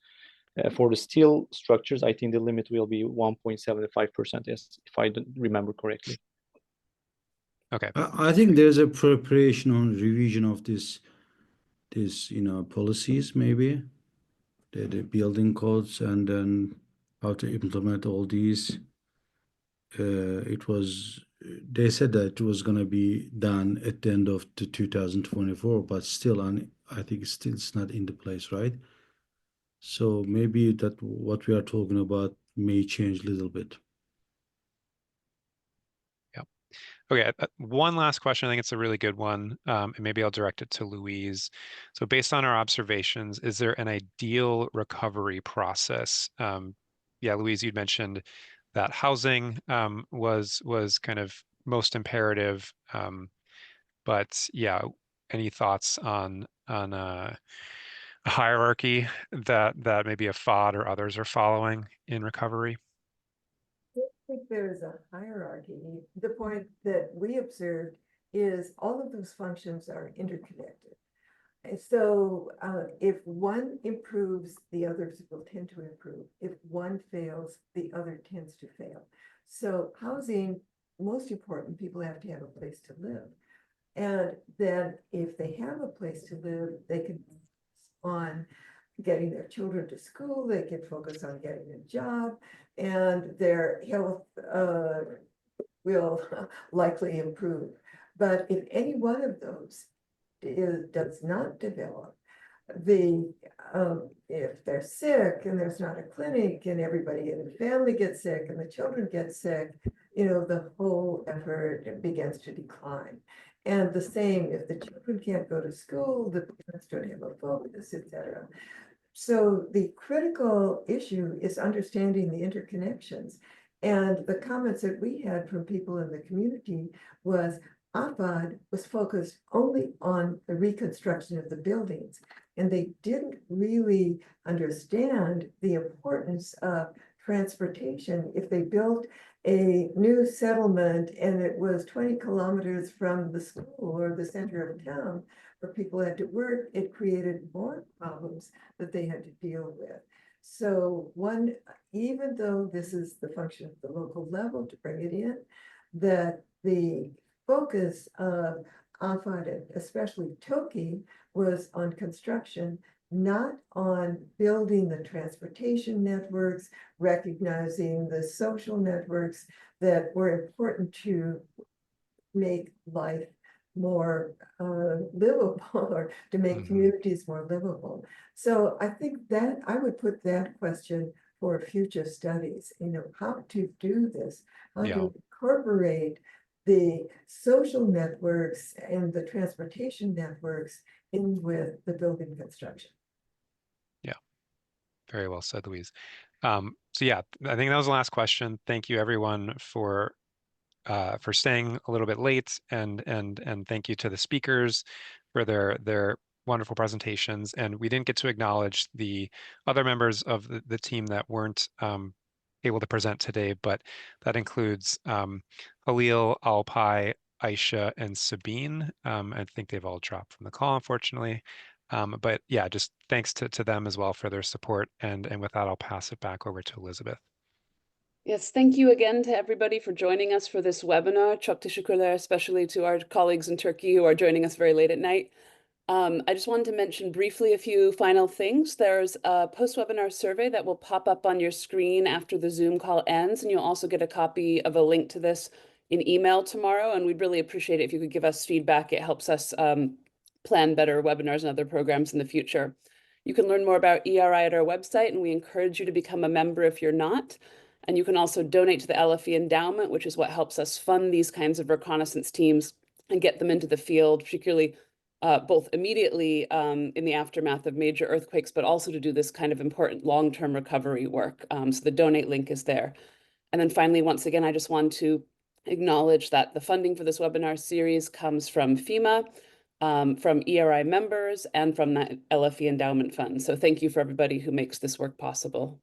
For the steel structures, I think the limit will be 1.75%, if I remember correctly. Okay. I think there's a preparation on revision of this policies, maybe the building codes, and then how to implement all these. They said that it was going to be done at the end of 2024, but still, I think it's not in the place, right? So maybe that what we are talking about may change a little bit. Okay, one last question. I think it's a really good one, and maybe I'll direct it to Louise. So based on our observations, is there an ideal recovery process? Yeah, Louise, you'd mentioned that housing was kind of most imperative, but yeah, any thoughts on a hierarchy that maybe a FOD or others are following in recovery? I think there's a hierarchy. The point that we observed is all of those functions are interconnected. And so if one improves, the others will tend to improve. If one fails, the other tends to fail. So housing, most important, people have to have a place to live. And then if they have a place to live, they can focus on getting their children to school, they can focus on getting a job, and their health will likely improve. But if any one of those does not develop, if they're sick and there's not a clinic and everybody in the family gets sick and the children get sick, the whole effort begins to decline. And the same, if the children can't go to school, the parents don't have a focus, etc. So the critical issue is understanding the interconnections. And the comments that we had from people in the community was AFAD was focused only on the reconstruction of the buildings, and they didn't really understand the importance of transportation. If they built a new settlement and it was 20 kilometers from the school or the center of town where people had to work, it created more problems that they had to deal with. So even though this is the function of the local level to bring it in, that the focus of AFAD, especially TOKI, was on construction, not on building the transportation networks, recognizing the social networks that were important to make life more livable, or to make communities more livable. So I think that I would put that question for future studies, how to do this, how to incorporate the social networks and the transportation networks in with the building construction. Yeah, Very well said, Louise. So yeah, I think that was the last question. Thank you everyone for staying a little bit late, and thank you to the speakers for their wonderful presentations. And we didn't get to acknowledge the other members of the team that weren't able to present today, but that includes Halil, Alpay, Ayse, and Sabine. I think they've all dropped from the call, unfortunately. But yeah, just thanks to them as well for their support. And with that, I'll pass it back over to Elizabeth. Yes, thank you again to everybody for joining us for this webinar. Çok teşekkürler, especially to our colleagues in Turkey who are joining us very late at night. I just wanted to mention briefly a few final things. There's a post-webinar survey that will pop up on your screen after the Zoom call ends, and you'll also get a copy of a link to this in email tomorrow, and we'd really appreciate it if you could give us feedback. It helps us plan better webinars and other programs in the future. You can learn more about EERI at our website, and we encourage you to become a member if you're not. And you can also donate to the LFE endowment, which is what helps us fund these kinds of reconnaissance teams and get them into the field, particularly both immediately in the aftermath of major earthquakes, but also to do this kind of important long-term recovery work. So the donate link is there. And then finally, once again, I just want to acknowledge that the funding for this webinar series comes from FEMA, from EERI members, and from the LFE Endowment Fund. So thank you for everybody who makes this work possible.